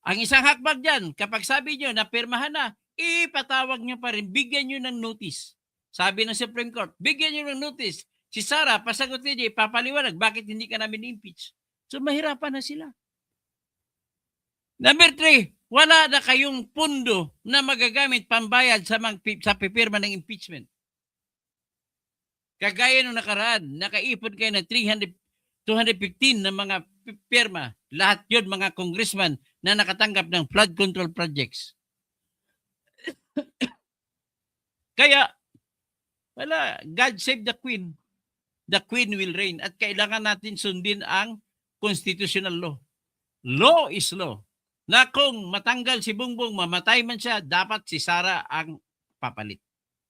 Ang isang hakbang dyan, kapag sabi nyo na pirmahan na, ipatawag nyo pa rin, bigyan nyo ng notice. Sabi ng Supreme Court, bigyan nyo ng notice. Si Sara, pasagot niya, ipapaliwanag, bakit hindi ka namin impeach? So mahirapan na sila. Number 3, wala na kayong pundo na magagamit pambayad sa pipirma ng impeachment. Kagaya nung nakaraan, nakaipon kayo ng 215 na mga pirma. Lahat yun mga congressman na nakatanggap ng flood control projects. Kaya, wala, God save the Queen. The Queen will reign. At kailangan natin sundin ang constitutional law. Law is law. Na kung matanggal si Bongbong, mamatay man siya, dapat si Sara ang papalit.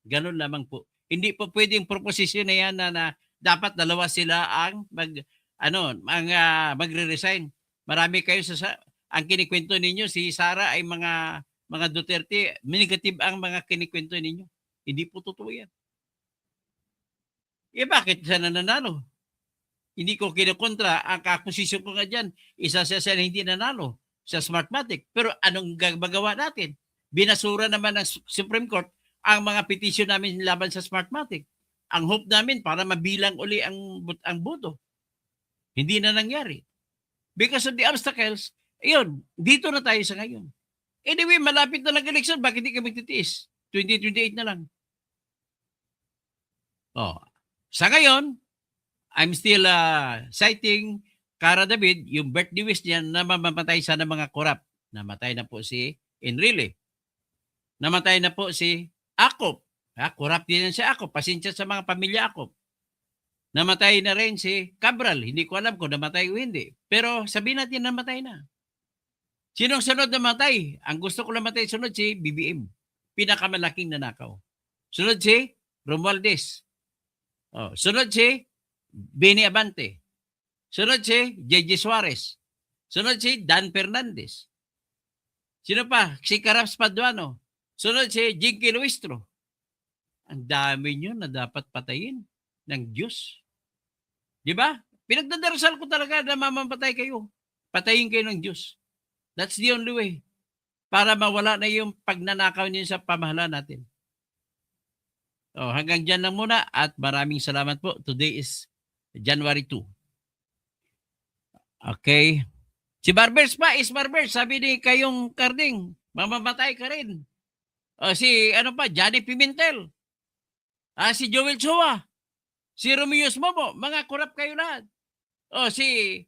Ganun lamang po. Hindi po pwedeng proposisyon na yan na dapat dalawa sila ang magre-resign. Marami kayo ang kinikwento ninyo, si Sara ay mga Duterte, negative ang mga kinikwento ninyo. Hindi po totoo yan. Bakit siya nananalo? Hindi ko kinukontra. Ang kaposisyon ko nga dyan, isa siya na hindi nanalo sa Smartmatic. Pero anong magawa natin? Binasura naman ng Supreme Court ang mga petisyon namin laban sa Smartmatic. Ang hope namin para mabilang uli ang boto. Hindi na nangyari. Because of the obstacles, ayun, dito na tayo sa ngayon. Anyway, malapit na lang-election, bakit hindi ka magtitiis? 2028 na lang. Oh. Sa ngayon, I'm still citing Cara David, yung birthday wish niya na mamamatay sana mga korap. Namatay na po si Enrile. Namatay na po si Akop. Korap din si Akop. Pasensya sa mga pamilya Akop. Namatay na rin si Cabral. Hindi ko alam kung namatay o hindi. Pero sabihin natin namatay na. Sinong sunod na namatay? Ang gusto ko namatay sunod si BBM. Pinakamalaking nanakaw. Sunod si Romualdez. Sunod si Benny Abante. Sunod si JJ Suarez. Sunod si Dan Fernandez. Sino pa? Si Caraps Paduano. Sunod si Jinky Luistro. Ang dami nyo na dapat patayin ng Diyos. Di ba? Pinagdadarasal ko talaga na mamamatay kayo. Patayin kayo ng Diyos. That's the only way. Para mawala na yung pagnanakaw niyo sa pamahalaan natin. Hanggang dyan lang muna at maraming salamat po. Today is January 2. Okay. Si Barbers pa, is Barbers. Sabi ni Kayong Carding, mamamatay ka rin. Si Johnny Pimentel. Si Joel Chua. Si Romeo Momo. Mga kurap kayo lahat. Si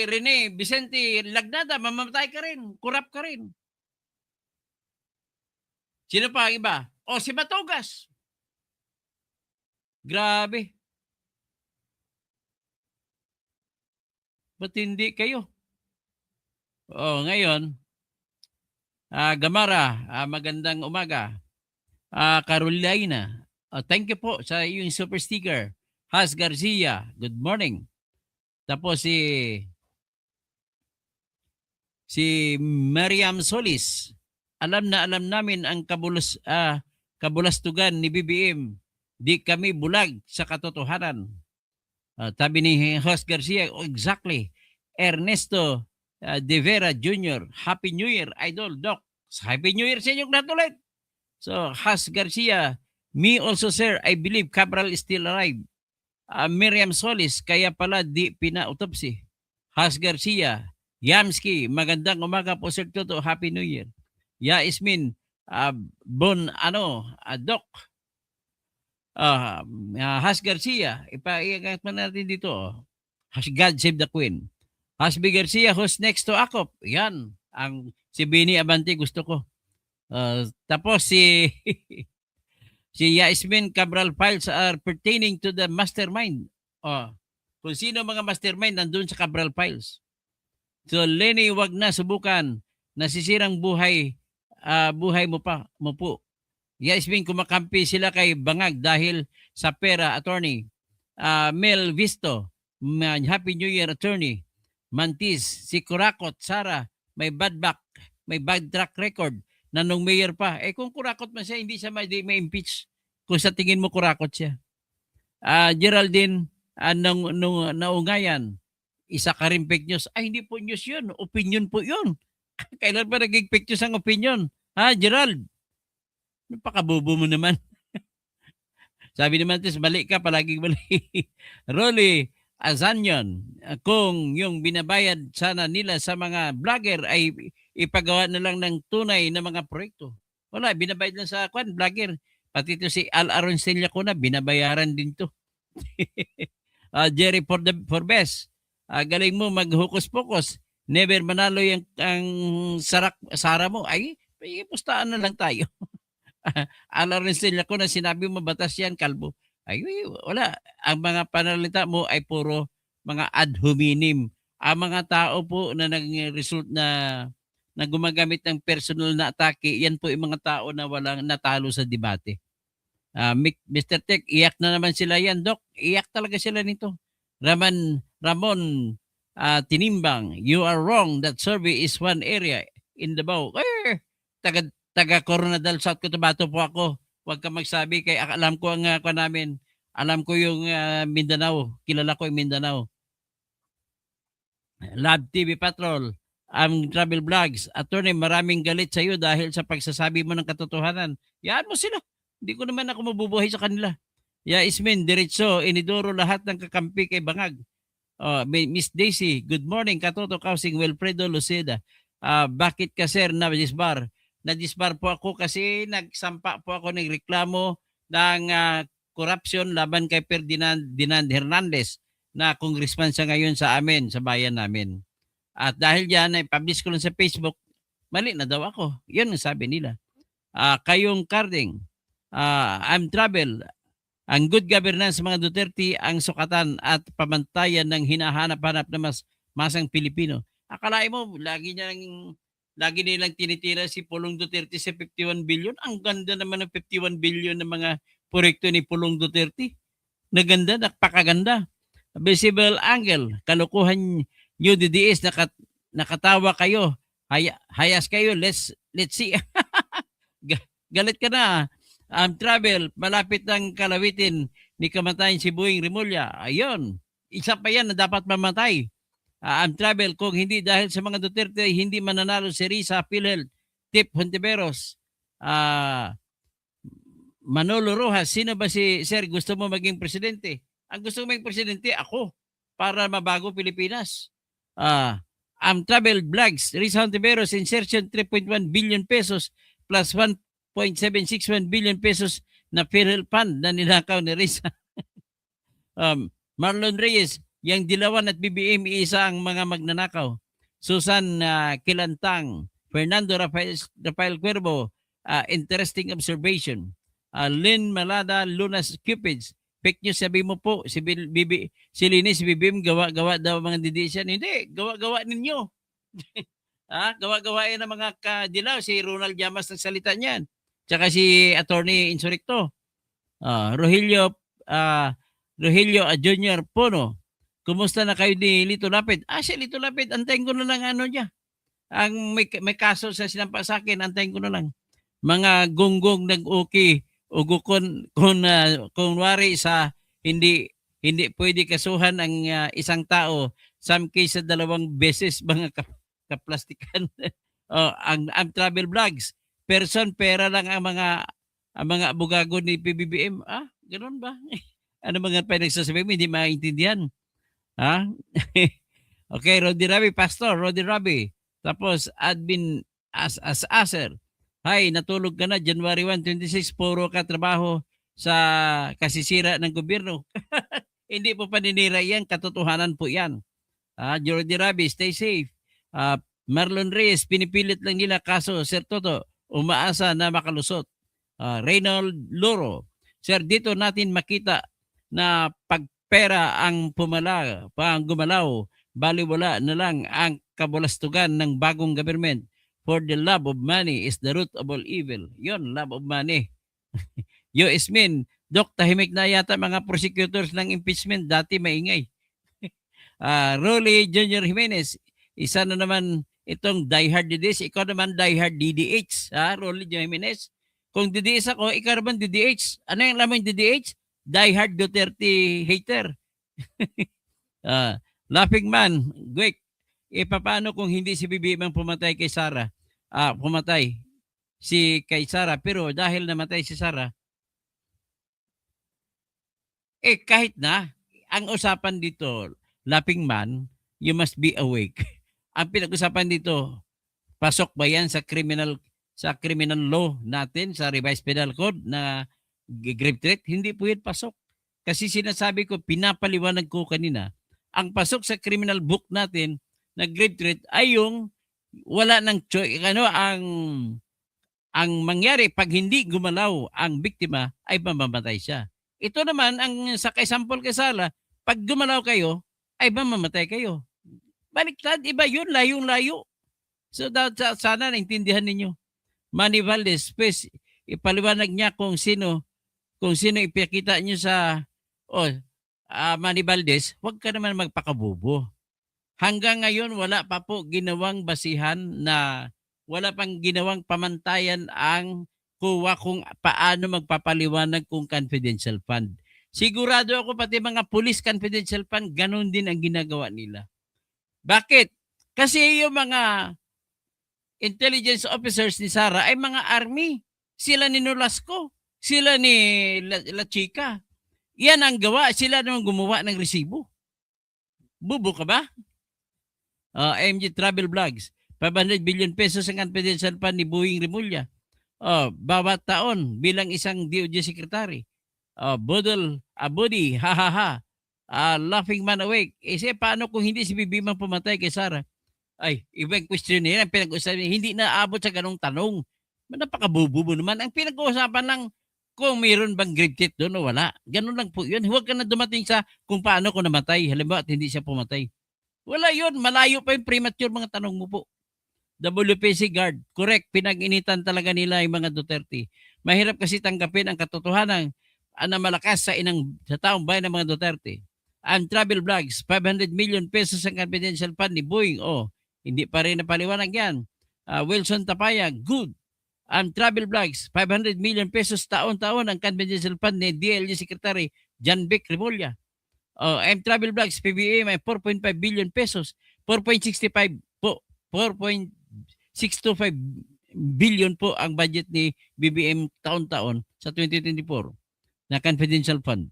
Rene Vicente Lagnada, mamamatay ka rin. Kurap ka rin. Sino pa ang iba? Si Batogas. Grabe. Ba't hindi kayo? Ngayon, Gamara, magandang umaga. Carolina, thank you po sa yung super sticker. Has Garcia, good morning. Tapos si Mariam Solis, alam namin ang kabulastugan ni BBM. Di kami bulag sa katotohanan. Sabi ni Has Garcia, exactly. Ernesto De Vera Jr., Happy New Year, Idol Doc. Happy New Year sa inyong lahat ulit. So, Has Garcia, me also sir, I believe Cabral is still alive. Miriam Solis, kaya pala di pina-autopsy. Has Garcia, Yamski, magandang umaga po sir Toto, Happy New Year. Yasmin, Doc. Has Garcia, ipaiangat mo natin dito. Has God Save the Queen. Has B. Garcia, who's next to Akop? Yan, si Benny Abante gusto ko. Tapos si Yasmin Cabral files are pertaining to the mastermind. Kung sino mga mastermind nandun sa Cabral files. So Lenny, wag na subukan. Nasisirang buhay mo po. Yasmin, kumakampi sila kay Bangag dahil sa pera, attorney. Mel Visto, Happy New Year, attorney. Mantis, si Kurakot, Sara, may bad track record na nung mayor pa. Kung kurakot man siya, hindi siya ma-impeach kung sa tingin mo kurakot siya. Geraldine, nung naungayan, isa ka rin fake news. Hindi po news yun. Opinion po yun. Kailan ba naging fake news ang opinion? Gerald? Napakabobo mo naman. Sabi naman, balik ka, palaging balik. Rolly Azanyon, kung yung binabayad sana nila sa mga vlogger ay ipagawa na lang ng tunay na mga proyekto. Wala, binabayad lang sa vlogger. Pati ito si Al Aroncilla ko na, binabayaran din to. Jerry Forbes, galing mo mag-hokus-pokus. Never manalo ang Sara mo. Pustaan na lang tayo. Al Aroncilla ko na, sinabi mo batas yan, kalbo. Wala. Ang mga panalita mo ay puro mga ad hominem. Ang mga tao po na nag-result na gumagamit ng personal na atake, yan po yung mga tao na walang natalo sa debate. Mr. Tech, iyak na naman sila yan, Doc. Iyak talaga sila nito. Ramon Tinimbang, you are wrong. That survey is one area in Davao. Taga Coronadal, South Cotabato po ako. Huwag ka magsabi kay alam ko ang namin. Alam ko yung Mindanao. Kilala ko yung Mindanao. Lab TV Patrol, ang travel vlogs. Attorney, maraming galit sa iyo dahil sa pagsasabi mo ng katotohanan. Yaan mo sila. Hindi ko naman ako mabubuhay sa kanila. Ya Ismin, diretso, inidoro lahat ng kakampi kay Bangag. Miss Daisy, good morning. Katoto Kausing, Wilfredo Luceda. Bakit ka sir na-disbar? Na-disbar po ako kasi nagsampa po ako ng reklamo ng corruption laban kay Ferdinand Hernandez na congressman siya ngayon sa amin, sa bayan namin. At dahil dyan, publish ko lang sa Facebook, mali na daw ako. Yun ang sabi nila. Kayong Carding, I'm Travel, ang good governance mga Duterte ang sukatan at pamantayan ng hinahanap-hanap na masang Pilipino. Akalain mo, lagi nilang tinitira si Pulong Duterte sa 51 billion. Ang ganda naman ng 51 billion ng mga proyekto ni Pulong Duterte. Naganda, napakaganda. Visible angle, kalukuhan nyo DDS, nakatawa kayo, hayas kayo, let's see. Galit ka na. Travel, malapit ng kalawitin ni kamatayin si Boying Rimulya. Ayun, isa pa yan na dapat mamatay. Travel, kung hindi dahil sa mga Duterte, hindi mananalo si Risa Philhealth, Tip Hontiveros, Manolo Rojas. Sino ba si Sir gusto mo maging presidente? Ang gusto ko maging presidente, ako, para mabago Pilipinas. Travel Vlogs, Risa Hontiveros, insertion 3.1 billion pesos plus 1.761 billion pesos na Philhealth Fund na ninakaw ni Risa. Marlon Reyes, yang Dilawan at BBM isa ang mga magnanakaw. Susan Kilantang, Fernando Rafael Cuervo, interesting observation. Lynn Malada, Lunas Cupids, fake news, sabi mo po, si Linis, si BBM, gawa-gawa daw mga didisyan. Hindi, gawa-gawa ninyo. Gawa-gawa yan ng mga kadilaw. Si Ronald Llamas nagsalita niyan. Tsaka si Attorney Insurrecto. Rogelio Junior Pono, kumusta na kayo ni Lito Lapid? Si Lito Lapid, antayin ko na lang niya. Ang may kaso sa sinampa sa akin, antayin ko na lang. Mga gonggong nag-okay, ugo kung wari sa hindi pwede kasuhan ang isang tao, some case sa 2 beses mga kaplastikan. Ang travel vlogs, pera lang ang mga abogado ni PBBM. Ganoon ba? Ano mga pinagsasabi mo, hindi maintindihan. Okay, Rodi Rabi, Pastor Rodi Rabi. Tapos admin Aser. Hi, natulog ka na January 1, 26, puro ka trabaho sa kasisira ng gobyerno. Hindi po paninira yan, katotohanan po yan. Jordi Rabi, stay safe. Marlon Reyes, pinipilit lang nila kaso, Sir Toto, umaasa na makalusot. Reynold Loro, Sir, dito natin makita na pagpera ang gumalaw, baliwala na lang ang kabulastugan ng bagong government. For the love of money is the root of all evil. Yon, love of money. Yo Ismin, Dok, tahimik na yata mga prosecutors ng impeachment. Dati maingay. Rolly Junior Jimenez, isa na naman itong diehard DDH. Ikaw naman diehard DDH. Rolly Junior Jimenez. Kung DDH ako, ikaw naman DDH. Ano yung laman DDH? Diehard Duterte hater. Laughing man, Gwek, paano kung hindi si BBM ang pumatay kay Sara? Pumatay kay Sara, pero dahil namatay si Sara, kahit na, ang usapan dito, Laughing man, you must be awake. Ang pinag-usapan dito, pasok ba yan sa criminal law natin, sa revised penal code na grave threat? Hindi po yun pasok. Kasi sinasabi ko, pinapaliwanag ko kanina, ang pasok sa criminal book natin na grave threat ay yung wala ng choice. Ang mangyari pag hindi gumalaw ang biktima ay mamamatay siya. Ito naman, ang sa example kay Sala, pag gumalaw kayo, ay mamamatay kayo. Baliktad, iba yun, layong-layo. So, sana naintindihan ninyo. Manny Valdez, please, ipaliwanag niya kung sino ipakita niyo sa Manny Valdez, huwag ka naman magpakabubo. Hanggang ngayon, wala pa po ginawang basihan na wala pang ginawang pamantayan ang kuwa kung paano magpapaliwanag kung confidential fund. Sigurado ako pati mga police confidential fund, ganun din ang ginagawa nila. Bakit? Kasi yung mga intelligence officers ni Sara ay mga army. Sila ni Nolasco, sila ni La Chica. Yan ang gawa, sila naman gumawa ng resibo. Bubo ka ba? MG Travel Vlogs, 500 billion pesos ang confidential fund ni Boeing Rimulya. Bawat taon bilang isang DOJ secretary. Budol, Abudi, ha ha ha. Laughing man awake. Paano kung hindi si Bibimang pumatay kay Sara? Ay, ibang question na yan. Ang pinag-usapan, hindi na abot sa ganong tanong. Napakabububo naman. Ang pinag-uusapan lang kung mayroon bang grave kit doon o wala. Ganun lang po yun. Huwag ka na dumating sa kung paano ko namatay. Halimbawa at hindi siya pumatay. Wala yun. Malayo pa yung premature mga tanong mo po. WPC guard. Correct. Pinag-initan talaga nila yung mga Duterte. Mahirap kasi tanggapin ang katotohanan na malakas sa taong bayan ng mga Duterte. Ang travel vlogs, 500 million pesos ang confidential fund ni Boeing. Hindi pa rin napaliwanag yan. Wilson Tapayag, good. Ang travel vlogs, 500 million pesos taon-taon ang confidential fund ni DLG Secretary John Vic Remulla. M travel vlogs, PBA may 4.5 billion pesos. 4.65 po. 4.625 billion po ang budget ni BBM taon-taon sa 2024 na confidential fund.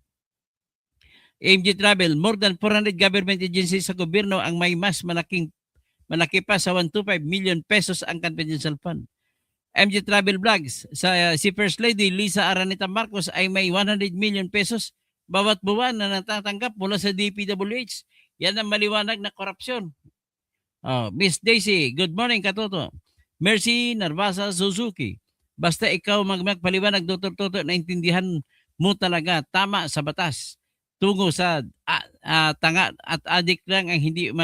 AMG Travel, more than 400 government agencies sa gobyerno ang may mas malaki pa sa 125 million pesos ang confidential fund. MG Travel Vlogs, si First Lady Lisa Araneta Marcos ay may 100 million pesos bawat buwan na natatanggap mula sa DPWH. Yan ang maliwanag na korupsyon. Miss Daisy, good morning Katoto. Mercy Narvasa Suzuki, basta ikaw magpaliwanag Dr. Toto, naintindihan mo talaga tama sa batas. Tungo sa tanga at adik lang ang hindi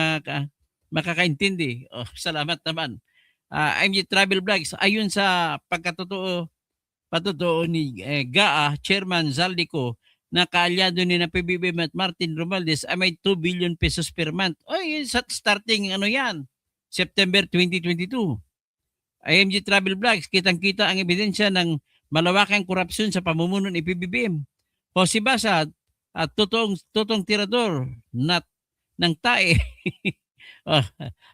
makakaintindi. Salamat naman. MG Travel Vlogs, ayon sa patotoo ni GAA, Chairman Zaldico, na kaalyado ni na PBBM at Martin Romualdez ay may 2 billion pesos per month. Starting yan, September 2022. IMG Travel Vlogs, kitang-kita ang ebidensya ng malawakang korupsyon sa pamumuno ni PBBM. Si Basad, at totoong tirador ng tae.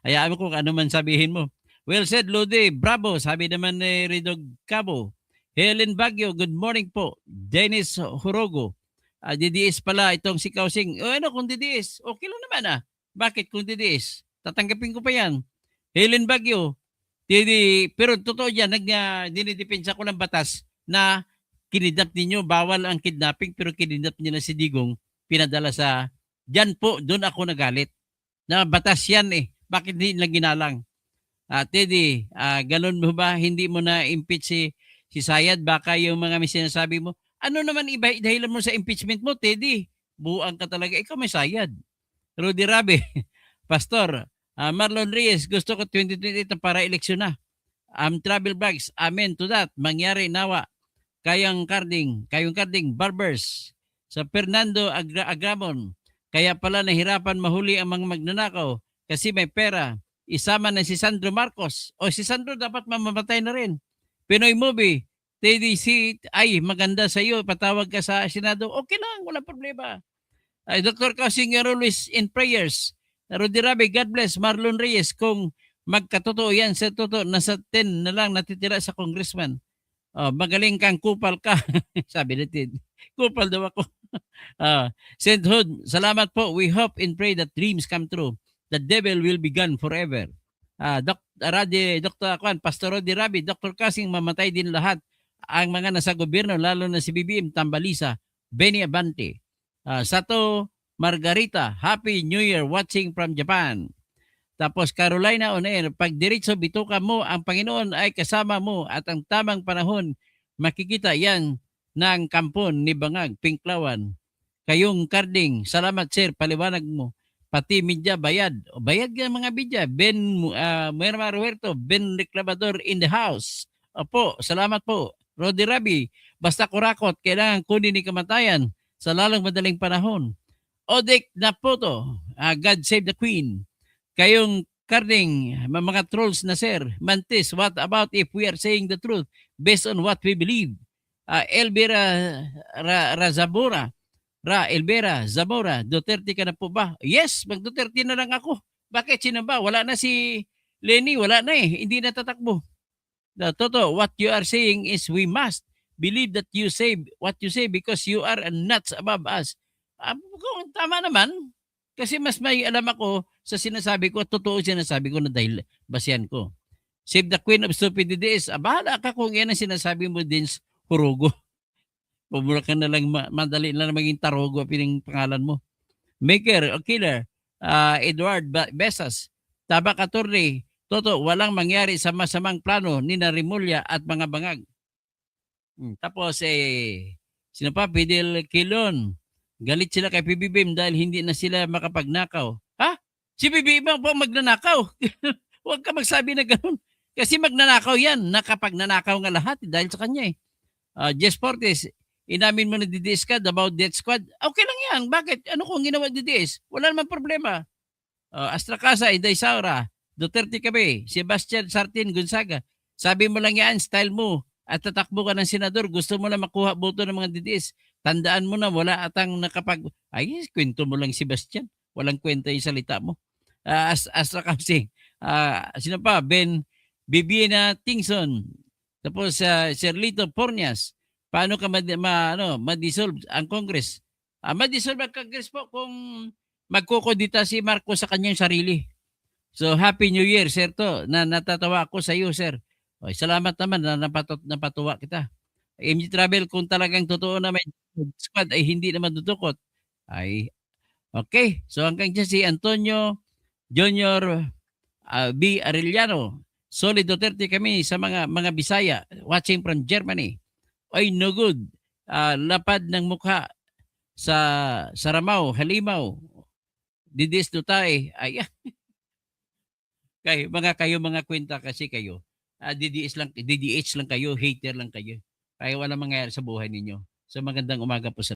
Hayaan mo kung ano man sabihin mo. Well said, Lodi. Bravo. Sabi naman ni Ridog Cabo. Helen Baguio, good morning po. Dennis Hurogo. DDS pala itong si Kausing. Kung DDS? Okay lang naman Bakit kung DDS? Tatanggapin ko pa yan. Helen Baguio. Pero totoo yan, dinidepensa ko ng batas na kinidnap ninyo. Bawal ang kidnapping pero kinidnap nila si Digong. Pinadala sa... Diyan po, doon ako nagalit. Na batas yan Bakit hindi nila ginalang? Teddy, ganun mo ba? Hindi mo na impeach si Sayad? Baka yung mga may sinasabi mo, ano naman iba dahilan mo sa impeachment mo, Teddy? Buang ka talaga. Ikaw may Sayad. Rudy Rabe, Pastor, Marlon Reyes, gusto ko 2028 para eleksyon na. Travel Bags, amen to that. Mangyari nawa. Kayong Karding, Barbers, sa Fernando Agramon, kaya pala nahirapan mahuli ang mga magnanakaw kasi may pera. Isama na si Sandro Marcos. Si Sandro dapat mamamatay na rin. Pinoy Movie, TDC, ay maganda sa iyo, patawag ka sa Senado. Okay lang, wala problema. Dr. Kausing, you're always in prayers. Rudy Rabe, God bless. Marlon Reyes, kung magkatotoo yan sa totoo, nasa 10 na lang natitira sa congressman. Magaling kang kupal ka. Sabi natin, kupal daw ako. Saint Hood, salamat po. We hope and pray that dreams come true. The devil will be gone forever. Pastor Rodi Rabi, Dr. Kasing, mamatay din lahat ang mga nasa gobyerno, lalo na si BBM, Tambalisa, Benny Abante. Sato Margarita, Happy New Year watching from Japan. Tapos Carolina on air, pag diretso bituka mo, ang Panginoon ay kasama mo at ang tamang panahon, makikita yan ng kampon ni Bangag, Pinklawan. Kayong Karding, salamat sir, paliwanag mo. Pati media bayad. Bayad ka mga media. Ben Muerma Roberto, Ben Reclamador in the house. Opo, salamat po. Rodi Rabi, basta kurakot, kailangan kunin ni kamatayan sa lalong madaling panahon. Odek Napoto, God save the Queen. Kayong Karding, mga trolls na sir. Mantis, what about if we are saying the truth based on what we believe? Elvira Razabura, Ra, Elvera, Zamora, Duterte ka na po ba? Yes, mag-Duterte na lang ako. Bakit? Sino ba? Wala na si Lenny, wala na eh. Hindi na tatakbo. Toto, what you are saying is we must believe that you say what you say because you are nuts above us. Kung tama naman, kasi mas may alam ako sa sinasabi ko, totoo sinasabi ko na dahil basihan ko. Save the Queen of Stupidities. Bahala ka kung yan ang sinasabi mo din sa Hurugo. Pumura ka na lang, madali na lang maging Tarogo ang pangalan mo. Maker o Killer, Edward Besas, Tabak Attorney, Toto, walang mangyari sa masamang plano ni Rimulya at mga bangag. Tapos, sino pa? Fidel Quilon. Galit sila kay PBBM dahil hindi na sila makapagnakaw. Ha? Si PBBM po magnanakaw? Huwag ka magsabi na gano'n. Kasi magnanakaw yan. Nakapagnanakaw nga lahat dahil sa kanya eh. Jess Fortes, inamin mo na DDS ka about Death Squad. Okay lang yan. Bakit? Ano kung ginawa DDS? Wala naman problema. Astra Casa, Inday Saura, Duterte kami, Sebastian Sartin Gonzaga. Sabi mo lang yan, style mo. At tatakbo ka ng senador, gusto mo lang makuha boto ng mga DDS. Tandaan mo na wala atang ay, kwento mo lang Sebastian. Walang kwenta yung salita mo. Astra Casa, sino pa? Bibiana Tingson. Tapos Serlito Pornias. Paano ka ma-dissolve ang Congress? Ma-dissolve ang Congress po kung magkukodita si Marcos sa kanyang sarili. So, Happy New Year, sir to. Natatawa ako sa iyo, sir. Okay, salamat naman na napatuwa kita. MG Travel, kung talagang totoo na may squad ay hindi naman dudukot. Ay, okay. So, hanggang dyan si Antonio Junior B. Arellano. Solid Duterte kami sa mga Bisaya watching from Germany. Ay, no good. Lapad ng mukha sa Saramao, Halimaw. Didis Dutay. Ay, kayo mga kwenta kasi kayo. DDH lang kayo, hater lang kayo. Kaya wala mangyayari sa buhay ninyo. So magandang umaga po sa